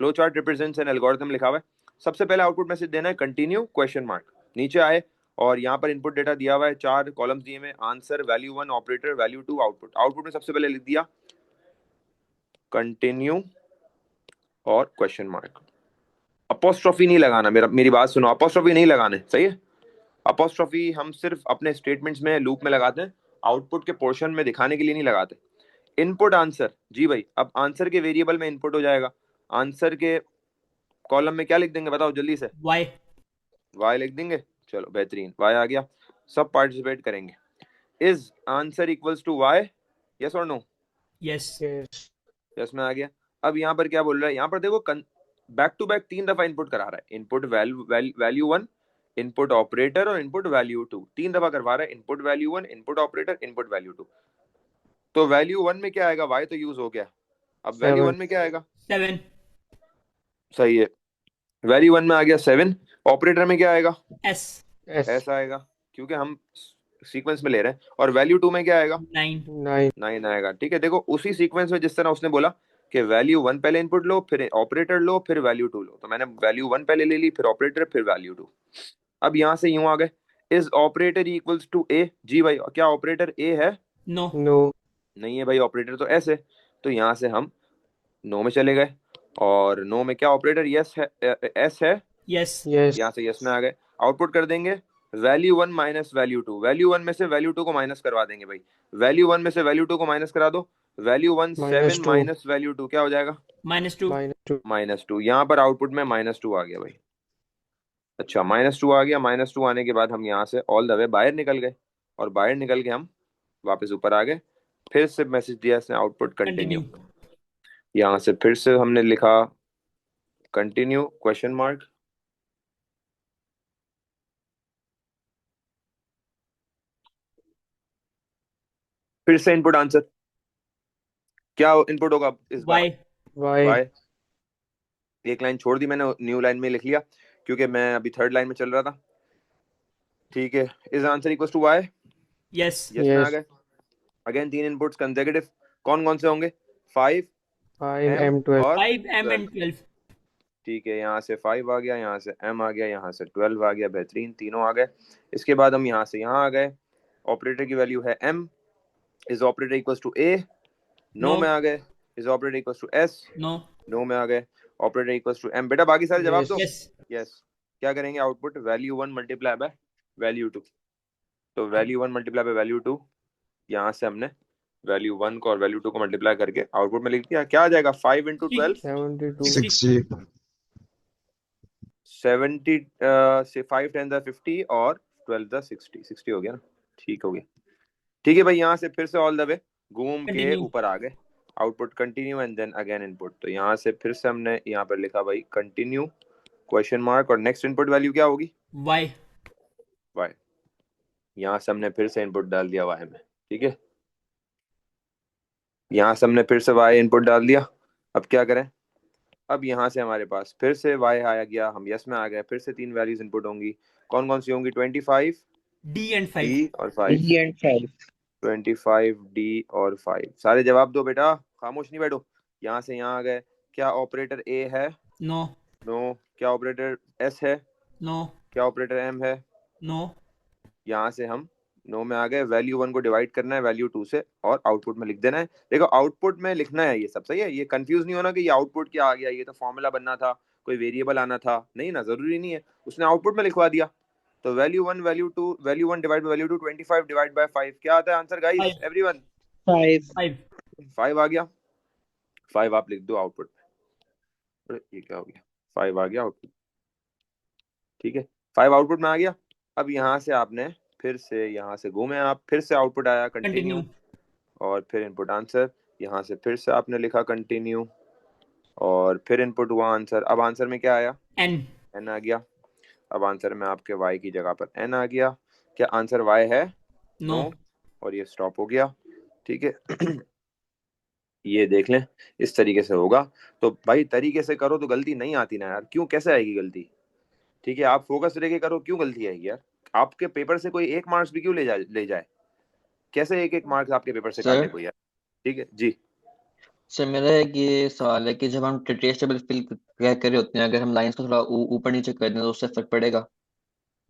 flow chart represents an algorithm लिखा हुआ है। सबसे पहले आउटपुट मैसेज देना है कंटिन्यू क्वेश्चन मार्क। नीचे आए और यहाँ पर इनपुट डेटा दिया हुआ है, 4 कॉलम्स दिए हुए, answer, value 1, operator, value 2, output. Output में सबसे पहले लिख दिया कंटिन्यू और क्वेश्चन मार्क। अपोस्ट्रोफी नहीं लगाना, मेरी बात सुनो, अपोस्ट्रोफी नहीं लगाने, सही है? अपोस्ट्रोफी हम सिर्फ अपने स्टेटमेंट्स में लूप में लगाते हैं, आउटपुट के पोर्शन में दिखाने के लिए नहीं लगाते। इनपुट आंसर, जी भाई, अब आंसर के वेरिएबल में इनपुट हो जाएगा। आंसर के कॉलम में क्या लिख देंगे बताओ जल्दी से? वाई। वाई लिख देंगे, चलो बेहतरीन, वाई आ गया, सब पार्टिसिपेट करेंगे। Is answer equals to Y, yes और नो? यस। यस में आ गया। अब यहाँ पर क्या बोल रहा है? यहाँ पर देखो बैक टू बैक 3 दफा इनपुट करा रहा है, इनपुट वैल्यू 1, इनपुट ऑपरेटर और इनपुट वैल्यू 2, 3 दफा करवा रहा है, input value 1, input operator, input value 2। तो वैल्यू 1 में क्या आएगा? वाई तो यूज हो गया, अब वैल्यू 1 में क्या आएगा? 7। सही है, वैल्यू 1 में आ गया 7। ऑपरेटर में क्या आएगा? एस। एस आएगा, क्योंकि हम सीक्वेंस में ले रहे हैं। और वैल्यू 2 में क्या आएगा? 9। 9 आएगा, ठीक है? देखो उसी सीक्वेंस में जिस तरह उसने बोला कि वैल्यू 1 पहले इनपुट लो, फिर ऑपरेटर लो, फिर वैल्यू 2 लो, तो मैंने वैल्यू 1 पहले ले ली, फिर ऑपरेटर, फिर वैल्यू 2। अब यहाँ से यूं आ गए, इज ऑपरेटर इक्वल्स टू ए, जी भाई क्या ऑपरेटर ए है? नो। नहीं है भाई, ऑपरेटर तो एस है, तो यहाँ से हम नो में चले गए। और नो में क्या ऑपरेटर? यस है, एस है, यस। यहाँ से यस में आ गए। आउटपुट कर देंगे वैल्यू 1 माइनस वैल्यू 2, वैल्यू 1 में से वैल्यू 2 को माइनस करवा देंगे भाई, वैल्यू 1 में से वैल्यू 2 को माइनस करा दो, वैल्यू 1 7 माइनस वैल्यू 2 क्या हो जाएगा? -2। -2। यहाँ पर आउटपुट में -2 आ गया भाई। अच्छा -2 आ गया, -2 आने के बाद हम यहाँ से ऑल द वे बाहर निकल गए, और बाहर निकल के हम वापस ऊपर आ गए। फिर से मैसेज दिया इसने आउटपुट कंटिन्यू, कंटिन्यू। यहाँ से फिर से हमने लिखा कंटिन्यू क्वेश्चन मार्क। फिर से इनपुट आंसर, क्या इनपुट होगा इस बार? वाई। एक लाइन छोड़ दी मैंने, न्यू लाइन में लिख लिया क्योंकि मैं अभी थर्ड लाइन में चल रहा था, ठीक है? Is answer equal to Y, yes. Yes में आ गए। अगेन 3 इनपुट्स कंसेक्यूटिव, कौन कौन से होंगे? 5 M और 5 M 12, and 12। ठीक है? यहाँ से 5 आ गया, यहाँ से M आ गया, यहाँ से 12 आ गया, बेहतरीन, तीनों आ गए। इसके बाद हम यहाँ से यहाँ आ गए, ऑपरेटर की वैल्यू है M, is operator equal to A, no में आ गए, is operator equal to S, no. No में आ गए, ऑपरेटर इक्वल टू M। बेटा बाकी सारे जवाब दो। यस। यस। क्या करेंगे? Output value 1 multiply by value 2, तो वैल्यू 1 मल्टीप्लाई बाय वैल्यू 2, यहाँ से हमने वैल्यू 1 को और वैल्यू 2 को मल्टीप्लाई करके आउटपुट में लिख दिया। क्या आ जाएगा? 5 × 12 60। 70 से 5 10 50 और 12 60, 60 हो गया ना? ठीक हो गया, ठीक है भाई। यहाँ से फिर से ऑल द वे घूम के कंटिन्यू। ऊपर आ गए, output continue and then again input. तो यहाँ से फिर से हमने यहाँ पर लिखा भाई कंटिन्यू क्वेश्चन मार्क, और नेक्स्ट इनपुट वैल्यू क्या होगी? वाई। y। यहाँ से हमने फिर से इनपुट डाल दिया y में, ठीक है। यहाँ से हमने फिर से y इनपुट डाल दिया। अब क्या करें, अब यहाँ से हमारे पास फिर से y आया गया, हम यस में आ गए, फिर से 3 वैल्यूज इनपुट होंगी। कौन कौन सी होंगी? 25 D and 5. D और 5। D and 5. 25 D और 5। सारे जवाब दो बेटा, खामोश नहीं बैठो। यहाँ से यहाँ आ गए। क्या ऑपरेटर A है? No. नो। क्या ऑपरेटर S है? No. क्या ऑपरेटर M है? No. यहाँ से हम नो में आ गए। वैल्यू 1 को डिवाइड करना है वैल्यू 2 से और आउटपुट में लिख देना है। देखो आउटपुट में लिखना है, ये सब सही है। ये कंफ्यूज नहीं होना कि ये आउटपुट क्या आ गया, ये तो फॉर्मूला बनना था, कोई वेरिएबल आना था, नहीं ना, जरूरी नहीं है। उसने आउटपुट में लिखवा दिया। तो value 1 value 2, value 1 divide by value 2, 25 divide by 5, क्या आता है आंसर गाइस? 5. एवरीवन 5. 5 आ गया। 5 आप लिख दो आउटपुट में। ये क्या हो गया? 5 आ गया आउटपुट, ठीक है। 5 आउटपुट में आ गया। अब यहाँ से आपने फिर से यहाँ से घूमे आप, फिर से आउटपुट आया कंटिन्यू, और फिर इनपुट आंसर। यहाँ से फिर से आपने लिखा कंटिन्यू और फिर इनपुट हुआ आंसर। अब आंसर में क्या आया? n आ गया। अब आंसर में आपके y की जगह पर n आ गया। क्या आंसर y है? No. और ये स्टॉप हो गया, ठीक है। ये देख लें, इस तरीके से होगा। तो भाई तरीके से करो तो गलती नहीं आती ना यार, क्यों, कैसे आएगी गलती? ठीक है, आप फोकस रह करो, क्यों गलती आएगी यार? आपके पेपर से कोई 1 मार्क्स भी क्यों ले जाए? कैसे 1 मार्क्स आपके पेपर से काटे कोई यार? ठीक है जी। सर मेरा एक ये सवाल है कि जब हम ट्रेस टेबल फिल कर रहे होते हैं, अगर हम लाइंस को थोड़ा ऊपर नीचे कर दें तो उससे फर्क पड़ेगा?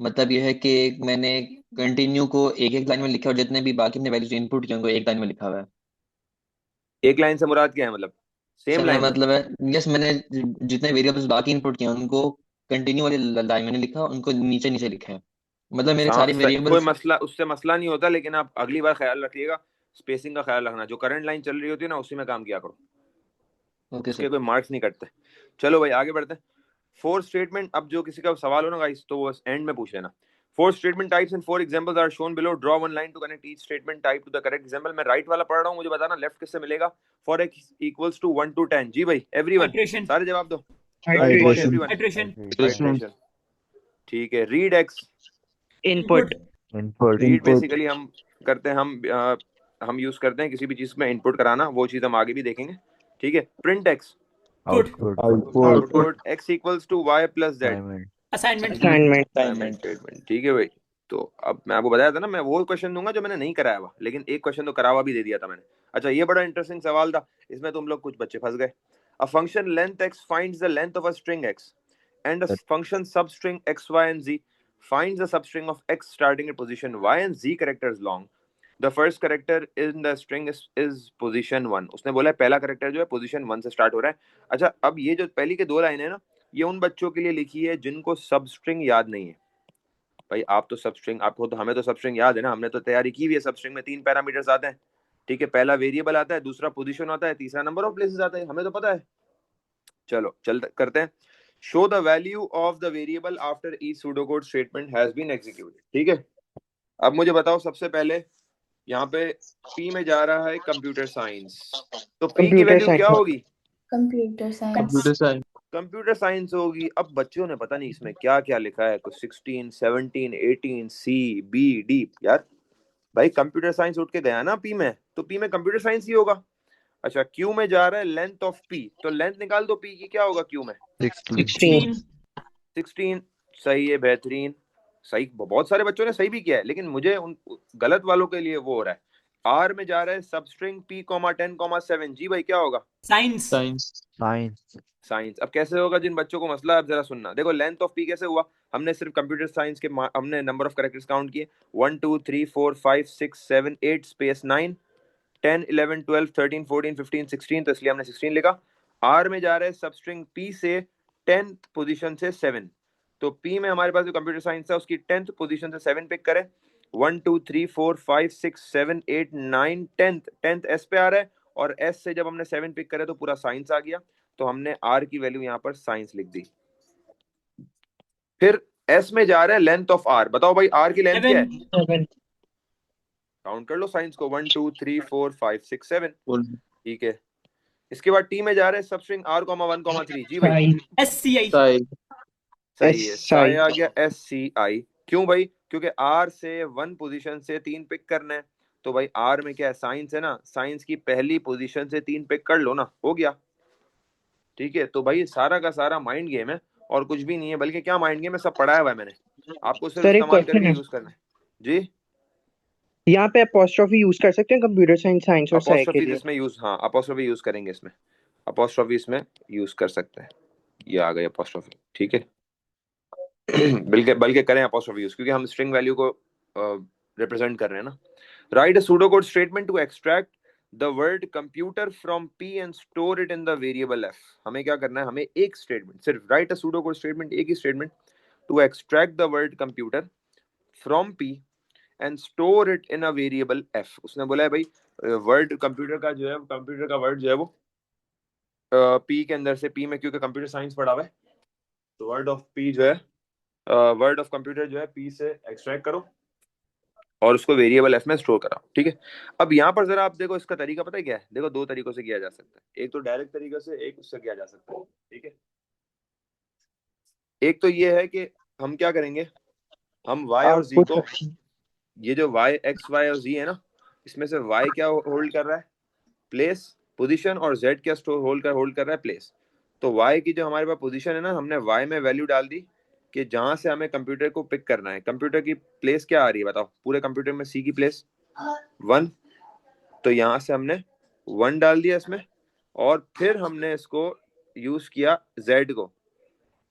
मतलब ये है कि मैंने कंटिन्यू को एक एक लाइन में लिखा और जितने भी बाकी हमने वैल्यूज इनपुट किए उनको एक लाइन में लिखा हुआ है। एक लाइन से मुराद क्या है? मतलब सेम सर मेरा लाइन से? मतलब है, यस, मैंने जितने वेरिएबल्स बाकी इनपुट किए उनको कंटिन्यू वाली लाइन में नहीं लिखा, उनको नीचे नीचे लिखा है। मतलब मेरे सारे कोई वेरिएबल्स। मसला, उससे मसला नहीं होता, लेकिन आप अगली बार ख्याल रखिएगा, स्पेसिंग का ख्याल रखना। जो करंट लाइन चल रही होती है ना, उसी में काम किया करो, ओके उसके सर। कोई मार्क्स नहीं कटते। चलो भाई आगे बढ़ते हैं। फोर्थ स्टेटमेंट, अब जो किसी का सवाल हो ना गाइस तो वो एंड में पूछ लेना। Fourth statement types and 4 examples are shown below. Draw one line to connect each statement type to the correct example. मैं राइट वाला पढ़ रहा हूँ, मुझे बताना लेफ्ट किससे मिलेगा। For x equals to 1 to 10। जी भाई एवरीवन Iteration. सारे जवाब दो। Iteration. Iteration. ठीक है। Read x, Input. Read basically हम करते हैं, हम यूज करते हैं किसी भी चीज में इनपुट कराना, वो चीज हम आगे भी देखेंगे, ठीक है। Print x, output x equals to y plus z। Assignment. Statement, ठीक है भाई। तो अब मैं आपको बताया था ना, मैं वो क्वेश्चन दूंगा जो मैंने नहीं कराया हुआ, लेकिन एक क्वेश्चन तो करावा भी दे दिया था मैंने। अच्छा, ये बड़ा इंटरेस्टिंग सवाल था, इसमें तुम लोग कुछ बच्चे फंस गए। A function length x finds the length of a string x and a function substring x, y and z finds the substring of x starting at position y and z characters long. The first character in the string is position 1. उसने बोला है पहला कैरेक्टर जो है पोजीशन 1 से स्टार्ट हो रहा है। अच्छा, अब ये जो पहली के 2 लाइन है ना, ये उन बच्चों के लिए लिखी है जिनको सब स्ट्रिंग याद नहीं है। भाई आप तो सब स्ट्रिंग, आपको तो, हमें तो सब स्ट्रिंग याद है ना, हमने तो तैयारी की हुई है। सब स्ट्रिंग में 3 पैरामीटर्स आते हैं, ठीक है। पहला वेरिएबल आता है, दूसरा पोजीशन आता है, तीसरा नंबर ऑफ प्लेसेस आता है, हमें तो पता है। चलो करते हैं। Show the value of the variable after each pseudocode statement has been executed, ठीक है। अब मुझे बताओ, सबसे पहले यहाँ पे P में जा रहा है कंप्यूटर साइंस, तो P की वैल्यू क्या होगी? कंप्यूटर साइंस होगी। अब बच्चों ने पता नहीं इसमें क्या क्या लिखा है, कुछ 16, 17, 18, C, B, D। यार भाई कंप्यूटर साइंस उठ के गया ना P में, तो P में कंप्यूटर साइंस ही होगा। अच्छा, Q में जा रहा है लेंथ ऑफ P, तो लेंथ निकाल दो P की, क्या होगा Q में? 16। सही है, बेहतरीन, सही। बहुत सारे बच्चों ने सही भी किया है, लेकिन मुझे उन गलत वालों के लिए वो हो रहा है। R में जा रहा है सबस्ट्रिंग P, 10, 7। जी भाई क्या होगा? साइंस। अब कैसे होगा जिन बच्चों को मसला है, अब जरा सुनना। देखो लेंथ ऑफ P कैसे हुआ, हमने सिर्फ कंप्यूटर साइंस के हमने नंबर ऑफ कैरेक्टर्स काउंट किए, 1 2 3 4 5 6 7 8 स्पेस 9 10 11 12 13 14 15 16, तो इसलिए हमने 16 लिखा। R में जा रहा है सबस्ट्रिंग P से 10th पोजीशन से 7, तो P में हमारे पास जो कंप्यूटर साइंस है उसकी 10th पोजीशन से 7 पिक करें। 1 2 3 4 5 6 7 8 9 10th S पे आ रहा है, और S से जब हमने 7 पिक करे तो पूरा साइंस आ गया, तो हमने R की वैल्यू यहाँ पर साइंस लिख दी। फिर S में जा रहा है लेंथ ऑफ R। बताओ भाई R की लेंथ क्या है? काउंट कर लो साइंस को, 1 2 3 4 5 6 7, ठीक है। इसके बाद T में जा रहे हैं सबस्ट्रिंग R, 1, 3। जी भाई SCI. सही है, साई आ गया SCI। क्यों भाई? क्योंकि आर से 1 पोजीशन से 3 पिक करना है, तो भाई आर में क्या है, साइंस है ना, साइंस की पहली पोजीशन से 3 पिक कर लो ना, हो गया। ठीक है, तो भाई सारा का सारा माइंड गेम है और कुछ भी नहीं है, बल्कि क्या माइंड गेम है, सब पढ़ाया हुआ है मैंने, आपको सिर्फ सर एक इस्तेमाल क्वेश्चन करके है, यूज करना है। जी, यहाँ पे अपोस्ट्रोफी यूज कर सकते हैं कंप्यूटर साइंस, साइंस और साइ के अपोस्ट्रोफी लिए? इसमें यूज, हाँ अपोस्ट्रोफी यूज करेंगे इसमें, अपोस्ट्रोफी इसमें यूज कर सकते हैं। ये आ गई अपोस्ट्रोफी, ठीक है। बल्कि बल्कि करें अपोस्ट्रोफी यूज, क्योंकि हम स्ट्रिंग वैल्यू को रिप्रेजेंट कर रहे हैं ना। Write a pseudocode statement to extract the word computer from P and store it in the variable F. हमें क्या करना है, हमें एक स्टेटमेंट, सिर्फ राइट अ सूडोकोड स्टेटमेंट, एक ही statement, to extract the word computer from P and store it in a variable F. उसने बोला है भाई वर्ड कंप्यूटर का जो है, कंप्यूटर का वर्ड जो है वो पी के अंदर से, पी में क्योंकि कंप्यूटर साइंस पढ़ा हुआ है, तो वर्ड ऑफ पी जो है, वर्ड ऑफ कंप्यूटर जो है पी से एक्सट्रैक्ट करो और उसको वेरिएबल एफ में स्टोर कराओ। ठीक है, अब यहाँ पर जरा आप देखो, इसका तरीका पता है क्या है, देखो 2 तरीकों से किया जा सकता है, एक तो डायरेक्ट तरीके से, एक उससे किया जा सकता है। ठीक है, एक तो ये है कि हम क्या करेंगे, हम y और z आउटपुट को, ये जो y x y और z है ना, इसमें से y क्या होल्ड कर रहा है, प्लेस, पोजीशन, और z क्या स्टोर होल्ड कर रहा है, प्लेस। तो y की जो हमारे पास पोजीशन है ना, हमने y में वैल्यू डाल दी कि जहां से हमें कंप्यूटर को पिक करना है। कंप्यूटर की प्लेस क्या आ रही है बताओ, पूरे कंप्यूटर में c की प्लेस 1, तो यहाँ से हमने 1 डाल दिया इसमें, और फिर हमने इसको यूज किया z को,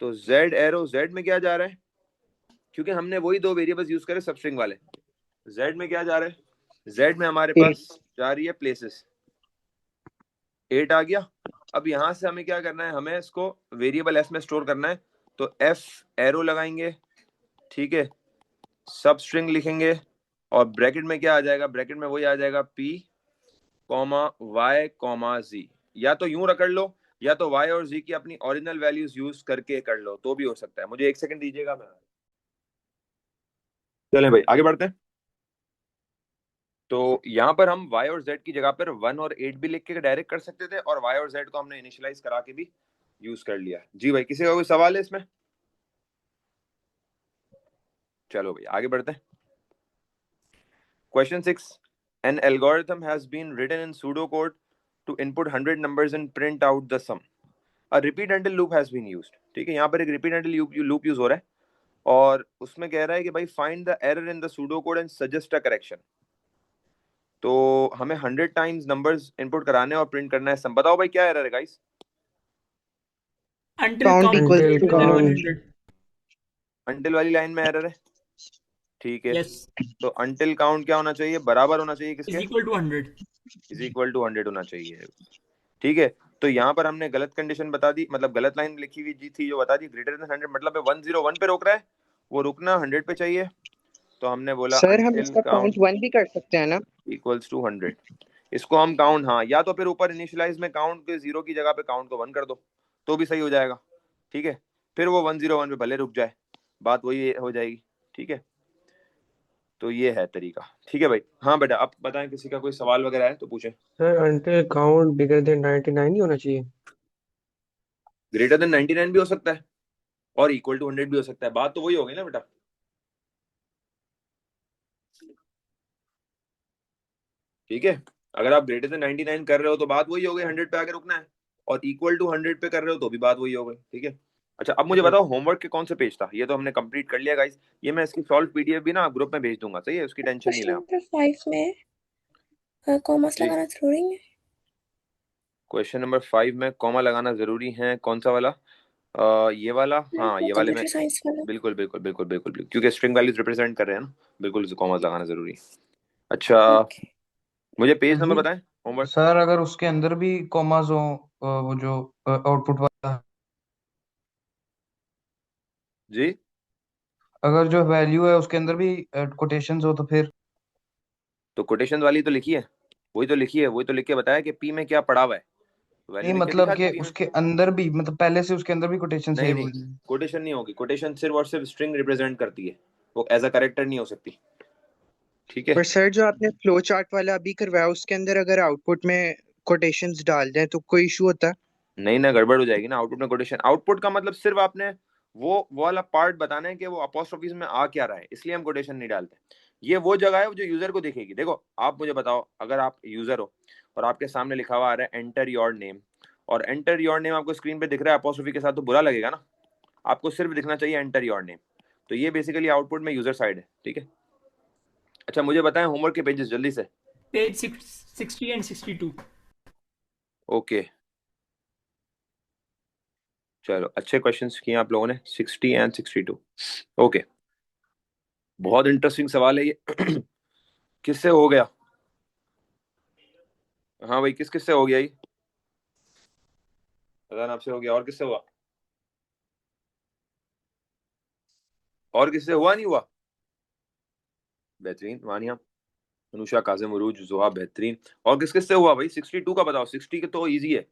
तो z एरो z में क्या जा रहा है, क्योंकि हमने वही 2 वेरिएबल्स यूज करे सबस्ट्रिंग वाले, z में क्या जा रहा है, z में हमारे पास जा रही है प्लेसेस, 8 आ गया। अब यहां से हमें क्या करना है, हमें इसको वेरिएबल एफ में स्टोर करना है, तो एफ एरो लगाएंगे, ठीक है, सब स्ट्रिंग लिखेंगे, और ब्रैकेट में क्या आ जाएगा, ब्रैकेट में वही आ जाएगा p comma y comma z। या तो यूं रख लो, या तो y और z की अपनी ओरिजिनल वैल्यूज यूज करके कर लो, तो भी हो सकता है। मुझे 1 सेकंड दीजिएगा, मैं, चलें भाई आगे बढ़ते हैं। तो यहाँ पर हम y और z की जगह पर 1 और 8 भी लिख के डायरेक्ट कर सकते थे, और y और z को हमने इनिशियलाइज करा के भी यूज कर लिया। जी भाई, किसी का कोई सवाल है इसमें? चलो भाई आगे बढ़ते हैं। Question 6, an algorithm has been written in pseudocode to input 100 numbers and print out the sum. A repeat until loop has been used. ठीक है, यहाँ पर एक repeat until loop यूज हो रहा है, और उसमें कह रहा है कि भाई find the error in the pseudocode and suggest a correction. तो हमें 100 टाइम्स नंबर्स इनपुट कराने और प्रिंट करना है सम। बताओ भाई क्या एरर है guys? until count count equal greater to than count. 100. Until वाली लाइन में एरर है, ठीक है। Yes, तो अंटिल काउंट क्या होना चाहिए, बराबर होना चाहिए is किसके, equal to 100. Is equal to 100 होना चाहिए। ठीक है, तो यहाँ पर हमने गलत कंडीशन बता दी, मतलब गलत लाइन लिखी हुई जी थी जो बता दी, ग्रेटर देन 100 मतलब 101 पे रोक रहा है, वो रुकना 100 पे चाहिए। तो हमने बोला सर हम अंटिल इसका काउंट काउंट 1 भी कर सकते हैं ना? Equals to 100। इसको हम काउंट, हाँ, या तो फिर ऊपर इनिशियलाइज में काउंट के 0 की जगह पे काउंट को 1 कर दो, तो भी सही हो जाएगा। ठीक है, फिर वो 101 पे भले रुक जाए, बात वही हो जाएगी। ठीक है, तो ये है तरीका। ठीक है भाई, हाँ बेटा आप बताएं, किसी का कोई सवाल वगैरह है तो पूछें। Sir until count bigger than 99 नहीं होना चाहिए? ग्रेटर देन 99 भी हो सकता है, और इक्वल टू 100 भी हो सकता है, बात तो वही हो गई ना बेटा। ठीक है, अगर आप ग्रेटर देन 99 कर रहे हो तो बात वही हो गई, 100 पे आके रुकना है, और इक्वल टू 100 पे कर रहे हो तो भी बात वही हो गई। ठीक है, अच्छा अब मुझे बताओ होमवर्क के कौन से पेज था, ये तो हमने कंप्लीट कर लिया गाइस, ये मैं इसकी सॉल्व पीडीएफ भी ना ग्रुप में भेज दूंगा, सही है, उसकी टेंशन नहीं क्वेश्चन लें आप। नंबर 5 में कॉमर्स जी, लगाना जरूरी है? क्वेश्चन नंबर 5 में कॉमा लगाना जरूरी है, कौन सा वाला? ये वाला, हाँ ये वाले में, कंप्यूटर साइंस वाला। बिल्कुल बिल्कुल बिल्कुल बिल्कुल बिल्कुल, क्योंकि स्ट्रिंग वैल्यूज रिप्रेजेंट कर रहे हैं ना, बिल्कुल कॉमा लगाना जरूरी है। अच्छा, ओके। मुझे पेज नंबर जी बताएं होमवर्क। सर, अगर उसके अंदर भी कॉमास हो, वो जो आउटपुट वाला, जी, अगर जो वैल्यू है उसके अंदर भी कोटेशंस हो तो फिर? तो कोटेशन वाली तो लिखी है, वही तो लिखी है, वही तो लिख के बताया कि पी में क्या पड़ा हुआ है, वैल्यू नहीं, लिख के मतलब दिखा दी कि पी में। उसके अंदर भी, मतलब पहले से उसके अंदर भी कोटेशन नहीं सेव नहीं, हुई है? कोटेशन नहीं होगी, कोटेशन सिर्फ और सिर्फ स्ट्रिंग रिप्रेजेंट करती है, वो एज अ करेक्टर नहीं हो सकती। ठीक है, पर सर जो आपने फ्लो चार्ट वाला अभी करवाया उसके अंदर अगर आउटपुट में कोटेशंस डाल दें तो कोई इशू होता है? नहीं ना, गड़बड़ हो जाएगी ना आउटपुट में कोटेशन। आउटपुट का मतलब सिर्फ आपने वो वाला पार्ट बताना है कि वो अपोस्ट्रोफीज में आ क्या रहा है, इसलिए हम कोटेशन नहीं डालते। ये वो जगह है जो यूजर को दिखेगी। देखो आप मुझे बताओ, अगर आप यूजर हो और आपके सामने लिखा हुआ आ रहा है एंटर योर नेम, और एंटर योर नेम आपको स्क्रीन पे दिख रहा है अपोस्ट्रोफी के साथ, तो बुरा लगेगा ना। आपको सिर्फ दिखना चाहिए एंटर योर नेम। तो ये बेसिकली आउटपुट में यूजर साइड है, ठीक है। अच्छा मुझे बताएं होमवर्क के पेजेस जल्दी से। Page 60 and 62. ओके चलो, अच्छे क्वेश्चंस किए आप लोगों ने, 60 एंड 62। ओके बहुत इंटरेस्टिंग सवाल है ये। किससे हो गया? हाँ भाई, किस किससे हो गया ये? अजान आपसे हो गया, और किससे हुआ? और किससे हुआ नहीं हुआ? बेहतरीन, वानिया, अनुषा, काजिम, उरूज, जुहा, बेहतरीन। और किस किससे हुआ भाई? 62 का बताओ, 60 के तो इजी है।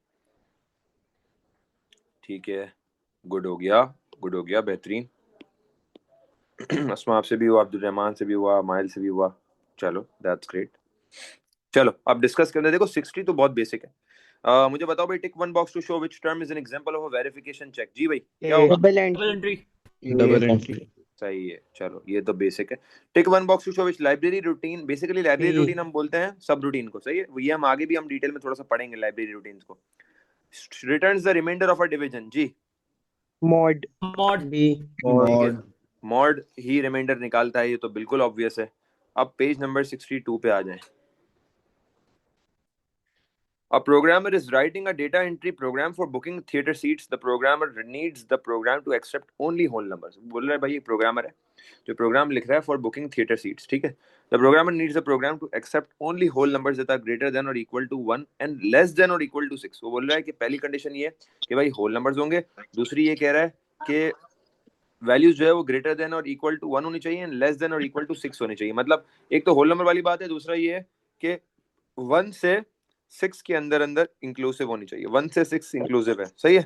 ठीक है, गुड हो गया, गुड हो गया, बेहतरीन। अस्मा आपसे भी हुआ, अब्दुल रहमान से भी हुआ, माइल से भी हुआ। चलो दैट्स ग्रेट। चलो अब डिस्कस करते हैं। देखो 60 तो बहुत बेसिक है। मुझे बताओ भाई, tick one box to show which term is an example of a verification check. जी भाई क्या होगा? Double Double entry. entry. Double entry. सही है, चलो ये तो बेसिक है। Tick one box to show which library routine, basically library routine हम बोलते हैं सब रूटीन को, सही है। ये हम आगे भी हम डिटेल में थोड़ा सा पढ़ेंगे लाइब्रेरी रूटीन्स को। Returns the remainder of a division. जी मॉड। Mod. बी। ठीक है, मॉड ही रिमाइंडर निकालता है, ये तो बिल्कुल ऑब्वियस है। अब पेज नंबर 62 पे आ जाएं। A programmer is writing a data entry program for booking theater seats. The programmer needs the program to accept only whole numbers. बोल रहा है भाई, प्रोग्रामर है जो प्रोग्राम लिख रहा है for booking theater seats, ठीक है। The programmer needs the program to accept only whole numbers that are greater than or equal to 1 and less than or equal to 6. वो बोल रहा है कि पहली कंडीशन ये है कि भाई होल नंबर्स होंगे, दूसरी ये कह रहा है कि वैल्यूज जो है वो ग्रेटर देन और इक्वल टू 1 होनी चाहिए एंड लेस देन और इक्वल टू 6 होनी चाहिए। मतलब एक तो होल नंबर वाली बात है, दूसरा ये है कि 1 से 6 के अंदर अंदर इंक्लूसिव होनी चाहिए। 1 से 6 इंक्लूसिव है, सही है।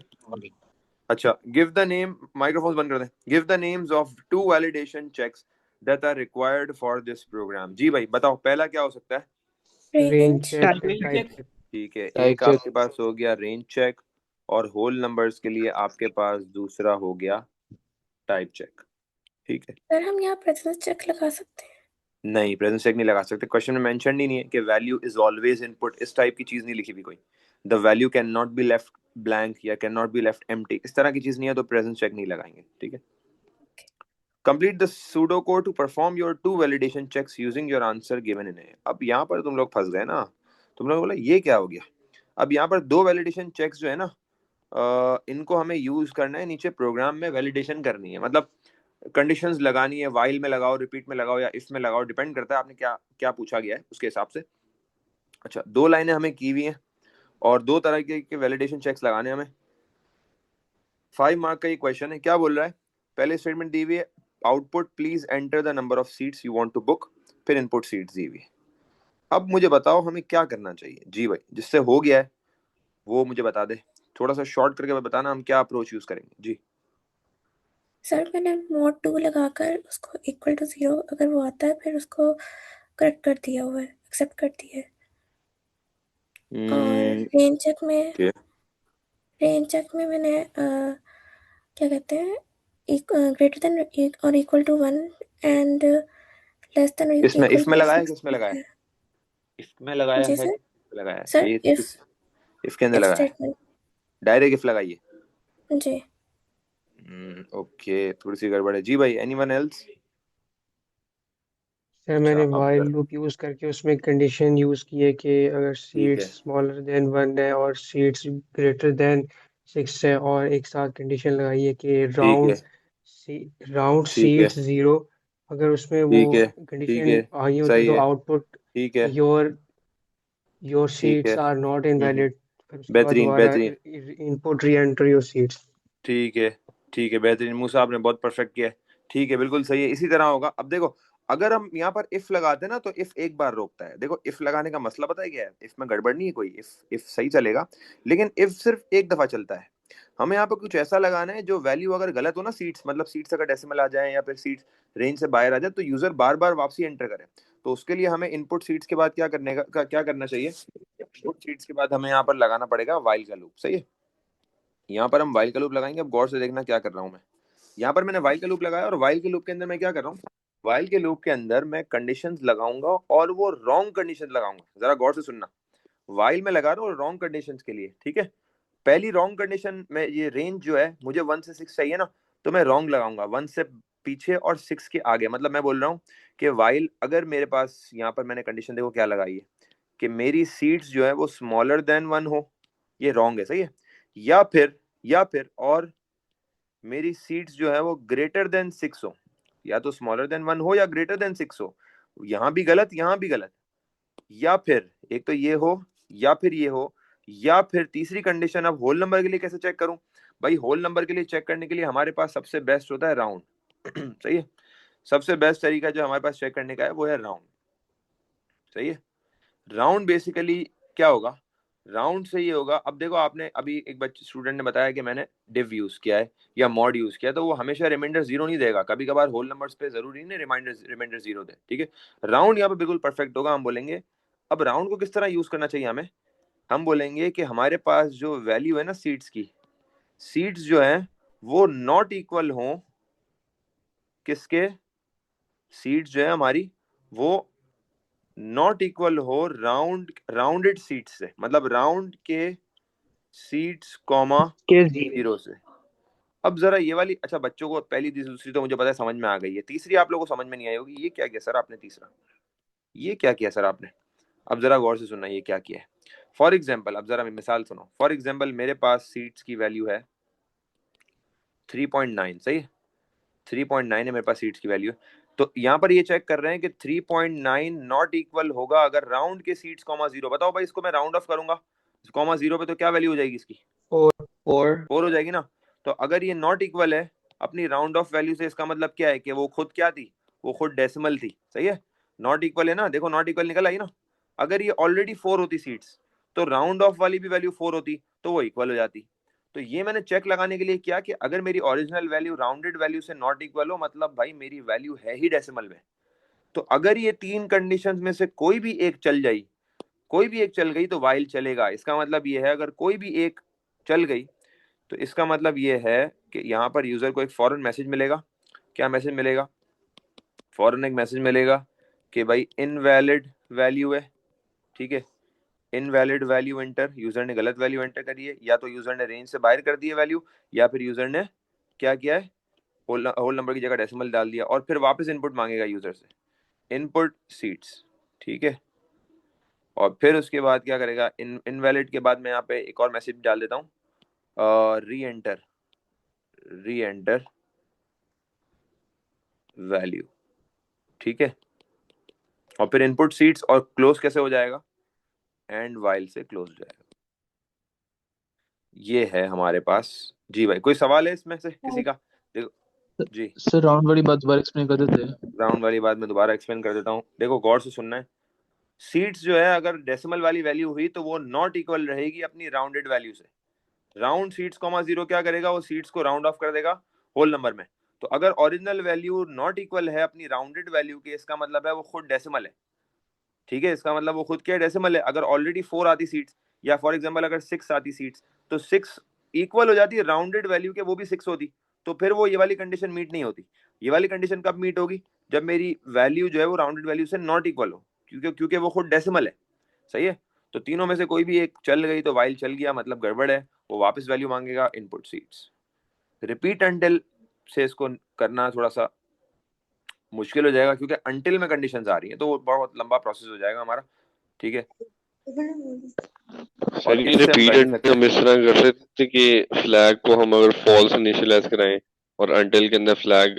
अच्छा, गिव द नेम, माइक्रोफोन बंद कर दें। Give the names of 2 validation checks that are required for this program. जी भाई बताओ, पहला क्या हो सकता है? Range range check, Range type check. Check. ठीक है, टाइप एक चेक। आपके पास हो गया रेंज चेक, और होल नंबर्स के लिए आपके पास दूसरा हो गया टाइप चेक, ठीक है। सर हम यहाँ प्रेजेंस चेक लगा सकते हैं? नहीं, प्रेजेंट चेक नहीं लगा सकते, क्वेश्चन में मेंशन ही नहीं है कि वैल्यू इज ऑलवेज इनपुट, इस टाइप की चीज नहीं लिखी हुई कोई। The value can not be left blank या can not be left empty, इस तरह की चीज नहीं है, तो प्रेजेंट चेक नहीं लगाएंगे, ठीक है। Complete the pseudo code to perform your 2 validation checks using your answer given in a. अब यहाँ पर तुम लोग फंस गए ना, तुम लोग बोला ये क्या हो गया। अब यहाँ पर 2 वैलिडेशन चेक्स जो है ना, इनको हमें यूज करना है, नीचे प्रोग्राम में वैलिडेशन करनी है, मतलब कंडीशंस लगानी है, वाइल में लगाओ, रिपीट में लगाओ या इफ में लगाओ, डिपेंड करता है आपने क्या क्या पूछा गया है उसके हिसाब से। अच्छा, 2 लाइनें हमें की हुई हैं और 2 तरह के वैलिडेशन चेक्स लगाने हमें। 5 मार्क का ये क्वेश्चन है। क्या बोल रहा है? पहले स्टेटमेंट दी हुई है, output please enter the number of seats you want to book, फिर इनपुट सीट्स दी हुई है। अब मुझे बताओ हमें क्या करना चाहिए। जी भाई, जिससे हो गया है वो मुझे बता दे, थोड़ा सा शॉर्ट करके बताना हम क्या अप्रोच यूज करेंगे। जी सर मैंने mod 2 लगाकर उसको इक्वल टू 0 अगर वो आता है फिर उसको करेक्ट कर दिया हुआ है, एक्सेप्ट कर दिया है। और रेंज चेक में okay. मैंने क्या कहते हैं, ग्रेटर देन और equal to 1 and less than और इसमें इक्वल इफ में टू लगाया है, 6 किसमें लगाया है? इफ में लगाया जी है, सर। लगाया है सर ये इफ इफ के अंदर लगाया है, स्टेटमेंट। डायरेक्ट इफ लगाइए। जी ओके, थोड़ी सी गड़बड़ है। जी भाई, एनीवन एल्स? सर मैंने अच्छा, वाइल लूप यूज करके उसमें कंडीशन यूज की है कि अगर ठीक सीट्स है, स्मॉलर देन 1 है और सीट्स ग्रेटर देन 6 है, और एक साथ कंडीशन लगाई है कि ठीक है, राउंड ठीक है, सीट्स 0। अगर उसमें वो ठीक है, ठीक कंडीशन है, आई होती है सही तो है, आउटपुट ठीक है, योर योर ठीक सीट्स है। आर नॉट इनवैलिड, फिर उसके बाद बेहतरीन, दोबारा बेहतरीन, इनपुट री एंटर योर सीट्स। ठीक है, ठीक है, बेहतरीन। मूसा आपने बहुत परफेक्ट किया है, ठीक है, बिल्कुल सही है, इसी तरह होगा। अब देखो, अगर हम यहाँ पर इफ लगाते हैं ना तो इफ एक बार रोकता है। देखो इफ लगाने का मसला पता है क्या है? इफ में गड़बड़ नहीं है कोई, इफ सही चलेगा, लेकिन इफ सिर्फ एक दफा चलता है। हमें यहाँ पर कुछ ऐसा लगाना है जो वैल्यू अगर गलत हो ना, सीट्स मतलब सीट्स अगर डेसिमल आ जाए या फिर सीट्स रेंज से बाहर आ जाए, तो यूजर बार बार वापसी एंटर करे। तो उसके लिए हमें इनपुट सीट्स के बाद क्या करना चाहिए? इनपुट सीट्स के बाद हमें यहाँ पर लगाना पड़ेगा वाइल का लूप, सही है। यहाँ पर हम वाइल का लूप लगाएंगे। अब गौर से देखना क्या कर रहा हूँ मैं। यहाँ पर मैंने वाइल का लूप लगाया और वाइल के लूप के अंदर मैं क्या कर रहा हूँ, वाइल के लूप के अंदर मैं कंडीशंस लगाऊंगा और वो रॉन्ग कंडीशन लगाऊंगा। जरा गौर से सुनना, वाइल में लगा रहा हूँ रॉन्ग कंडीशंस के लिए, ठीक है। पहली रॉन्ग कंडीशन में ये रेंज जो है मुझे 1 से 6 चाहिए ना, तो मैं रॉन्ग लगाऊंगा 1 से पीछे और 6 के आगे। मतलब मैं बोल रहा हूँ कि वाइल अगर मेरे पास यहाँ पर मैंने कंडीशन देखो क्या लगाई है कि मेरी सीड्स जो है वो स्मॉलर देन 1 हो, ये रॉन्ग है, सही है। या फिर और मेरी सीड्स जो है वो ग्रेटर देन 6 हो, या तो स्मॉलर देन 1 हो या ग्रेटर देन 6 हो। यहाँ भी गलत, यहाँ भी गलत। या फिर एक तो ये हो या फिर ये हो, या फिर तीसरी कंडीशन। अब होल नंबर के लिए कैसे चेक करूं भाई? होल नंबर के लिए चेक करने के लिए हमारे पास सबसे बेस्ट होता है राउंड। सही है, सबसे बेस्ट तरीका जो हमारे पास चेक करने का है वो है राउंड। सही है, राउंड बेसिकली क्या होगा, राउंड से ये होगा। अब देखो आपने अभी एक बच्चे स्टूडेंट ने बताया कि मैंने डिव यूज किया है या मॉड यूज किया, तो वो हमेशा रिमाइंडर 0 नहीं देगा, कभी कभार होल नंबर्स पे जरूरी नहीं रिमाइंडर 0 दे, ठीक है। राउंड यहाँ पे बिल्कुल परफेक्ट होगा, हम बोलेंगे। अब राउंड को किस तरह यूज करना चाहिए हमें, हम बोलेंगे कि हमारे पास जो वैल्यू है ना सीड्स की, सीड्स जो है वो नॉट इक्वल हो किसके, सीड्स जो है हमारी वो नॉट इक्वल हो राउंडेड सीड्स से, मतलब राउंड के सीड्स कॉमा के 0 से। अब जरा ये वाली, अच्छा बच्चों को पहली दूसरी तो मुझे पता है समझ में आ गई है, तीसरी आप लोगों को समझ में नहीं आई होगी। ये क्या किया सर आपने तीसरा, ये क्या किया सर आपने? अब जरा गौर से सुनना ये क्या किया है। फॉर एग्जाम्पल, अब जरा मिसाल सुनो। फॉर एग्जाम्पल मेरे पास सीड्स की वैल्यू है 3.9, सही है, 3.9 है मेरे पास सीड्स की वैल्यू। तो यहाँ पर ये चेक कर रहे हैं कि 3.9 नॉट इक्वल होगा अगर राउंड के सीड्स कॉमा 0। बताओ भाई, इसको मैं राउंड ऑफ करूंगा कॉमा 0 पे तो क्या वैल्यू हो जाएगी इसकी? 4 हो जाएगी ना। तो अगर ये नॉट इक्वल है अपनी राउंड ऑफ वैल्यू से, इसका मतलब क्या है कि वो खुद क्या थी, वो खुद डेसिमल थी। सही है, नॉट इक्वल है ना, देखो नॉट इक्वल निकल आई ना। अगर ये ऑलरेडी 4 होती सीड्स तो राउंड ऑफ वाली भी वैल्यू 4 होती तो वो इक्वल हो जाती। तो ये मैंने चेक लगाने के लिए किया कि अगर मेरी ओरिजिनल वैल्यू राउंडेड वैल्यू से नॉट इक्वल हो, मतलब भाई मेरी वैल्यू है ही डेसिमल में। तो अगर ये 3 कंडीशंस में से कोई भी एक चल जाई, कोई भी एक चल गई तो वाइल चलेगा। इसका मतलब ये है अगर कोई भी एक चल गई तो इसका मतलब ये है कि यहाँ पर यूजर को एक फॉरन मैसेज मिलेगा। क्या मैसेज मिलेगा? फॉरन एक मैसेज मिलेगा कि भाई इनवैलिड वैल्यू है, ठीक है। इनवैलिड वैल्यू एंटर, यूजर ने गलत वैल्यू एंटर करी है, या तो यूजर ने रेंज से बाहर कर दी है वैल्यू, या फिर यूजर ने क्या किया है, होल नंबर की जगह डेसिमल डाल दिया। और फिर वापस इनपुट मांगेगा यूजर से, इनपुट सीट्स, ठीक है। और फिर उसके बाद क्या करेगा, इनवैलिड के बाद मैं यहाँ पे एक और मैसेज डाल देता हूँ, री एंटर वैल्यू, ठीक है। और फिर इनपुट सीट्स, और क्लोज कैसे हो जाएगा, एंड वाइल से क्लोज हो जाएगा। ये है हमारे पास। जी भाई, कोई सवाल है इसमें से किसी का? देखो जी, सर राउंड वाली बात दोबारा एक्सप्लेन कर देते हैं। राउंड वाली बात मैं दोबारा एक्सप्लेन कर देता हूँ, देखो गौर से सुनना है। सीट्स जो है अगर डेसिमल वाली वैल्यू हुई तो वो नॉट इक्वल रहेगी अपनी राउंडेड वैल्यू से। राउंड सीट्स कॉमा 0 क्या करेगा, वो सीट्स को राउंड ऑफ कर देगा होल नंबर में। तो अगर ओरिजिनल वैल्यू नॉट इक्वल है अपनी राउंडेड वैल्यू के, इसका मतलब है वो खुद डेसिमल है, ठीक है। इसका मतलब वो खुद क्या डेसिमल है। अगर ऑलरेडी 4 आती सीट्स, या फॉर एग्जांपल अगर 6 आती सीट्स, तो 6 इक्वल हो जाती है राउंडेड वैल्यू के, वो भी 6 होती, तो फिर वो ये वाली कंडीशन मीट नहीं होती। ये वाली कंडीशन कब मीट होगी, जब मेरी वैल्यू जो है वो राउंडेड वैल्यू से नॉट इक्वल हो, क्योंकि वो खुद डेसिमल है। सही है, तो तीनों में से कोई भी एक चल गई तो वाइल चल गया, मतलब गड़बड़ है, वो वापस वैल्यू मांगेगा इनपुट सीट्स। रिपीट अंटिल से इसको करना थोड़ा सा मुश्किल हो जाएगा, क्योंकि अंटिल में कंडीशंस आ रही हैं तो वो बहुत लंबा प्रोसेस हो जाएगा हमारा, ठीक है। सर ये रिपीट हम इस तरह कर सकते कि फ्लैग को हम अगर फॉल्स इनिशियलाइज कराएं और अंटिल के अंदर फ्लैग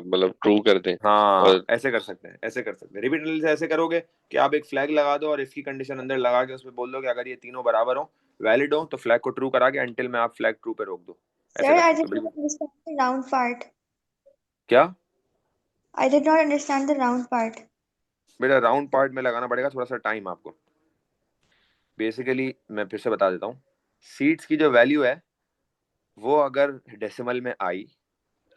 मतलब ट्रू कर दें। हाँ, और ऐसे कर सकते हैं, ऐसे कर सकते हैं। रिपीट अंटिल से ऐसे करोगे कि आप एक फ्लैग लगा दो और इफ की कंडीशन अंदर लगा के उसमें बोल दो कि अगर ये तीनों बराबर हो, वैलिड हो, तो फ्लैग को ट्रू करा के अंटिल में आप फ्लैग ट्रू पे रोक दो। ऐसे Sir, कर I सकते did हो not बिल्कुल। understand the round part. क्या I did not understand the round part. बेटा, राउंड पार्ट में लगाना पड़ेगा थोड़ा सा टाइम आपको। बेसिकली मैं फिर से बता देता हूँ, सीट्स की जो वैल्यू है वो अगर डेसिमल में आई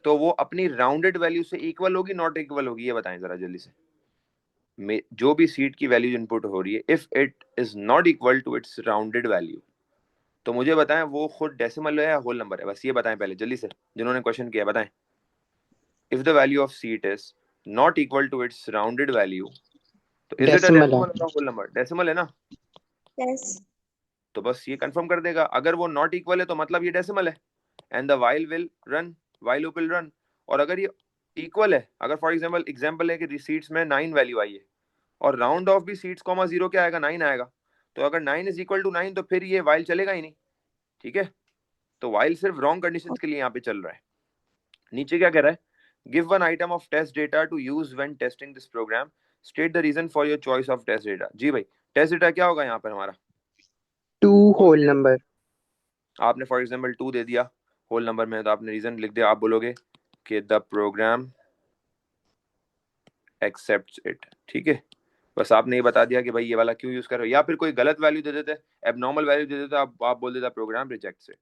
तो वो अपनी राउंडेड वैल्यू से इक्वल होगी, नॉट इक्वल होगी, ये बताएं जरा जल्दी से। जो भी सीट की वैल्यू इनपुट हो रही है, if it is not equal to its rounded value, तो मुझे बताएं वो खुद डेसिमल है या होल नंबर है, बस ये बताएं पहले जल्दी से, जिन्होंने क्वेश्चन किया बताएं। if the value of seat is not equal to its rounded value, तो is it a डेसिमल है। decimal or a whole number? Decimal है ना, Yes. तो बस ये कंफर्म कर देगा। अगर वो नॉट इक्वल है तो मतलब ये डेसिमल है, and the while will run, while loop will run. और अगर ये इक्वल है, अगर फॉर एग्जांपल है कि सीट्स में 9 वैल्यू आई है और राउंड ऑफ भी सीट्स कॉमा 0 क्या आएगा, 9 आएगा, तो अगर 9 इज इक्वल टू 9 तो फिर ये वाइल चलेगा ही नहीं, ठीक है। तो वाइल सिर्फ रॉन्ग कंडीशंस के लिए यहाँ पे चल रहा है। नीचे क्या कह रहा है, give one item of test data to use when testing this program, state the reason for your choice of test data. जी भाई, टेस्ट डेटा क्या होगा यहाँ पर हमारा, 2 होल नंबर। आपने फॉर एग्जांपल 2 दे दिया होल नंबर में, तो आपने रीजन लिख दिया, आप बोलोगे कि द प्रोग्राम एक्सेप्ट्स इट, ठीक है। बस आपने ये बता दिया कि भाई ये वाला क्यों यूज कर रहे हो, या फिर कोई गलत वैल्यू दे देते, एबनॉर्मल वैल्यू दे देते, आप बोल देता प्रोग्राम रिजेक्ट्स इट।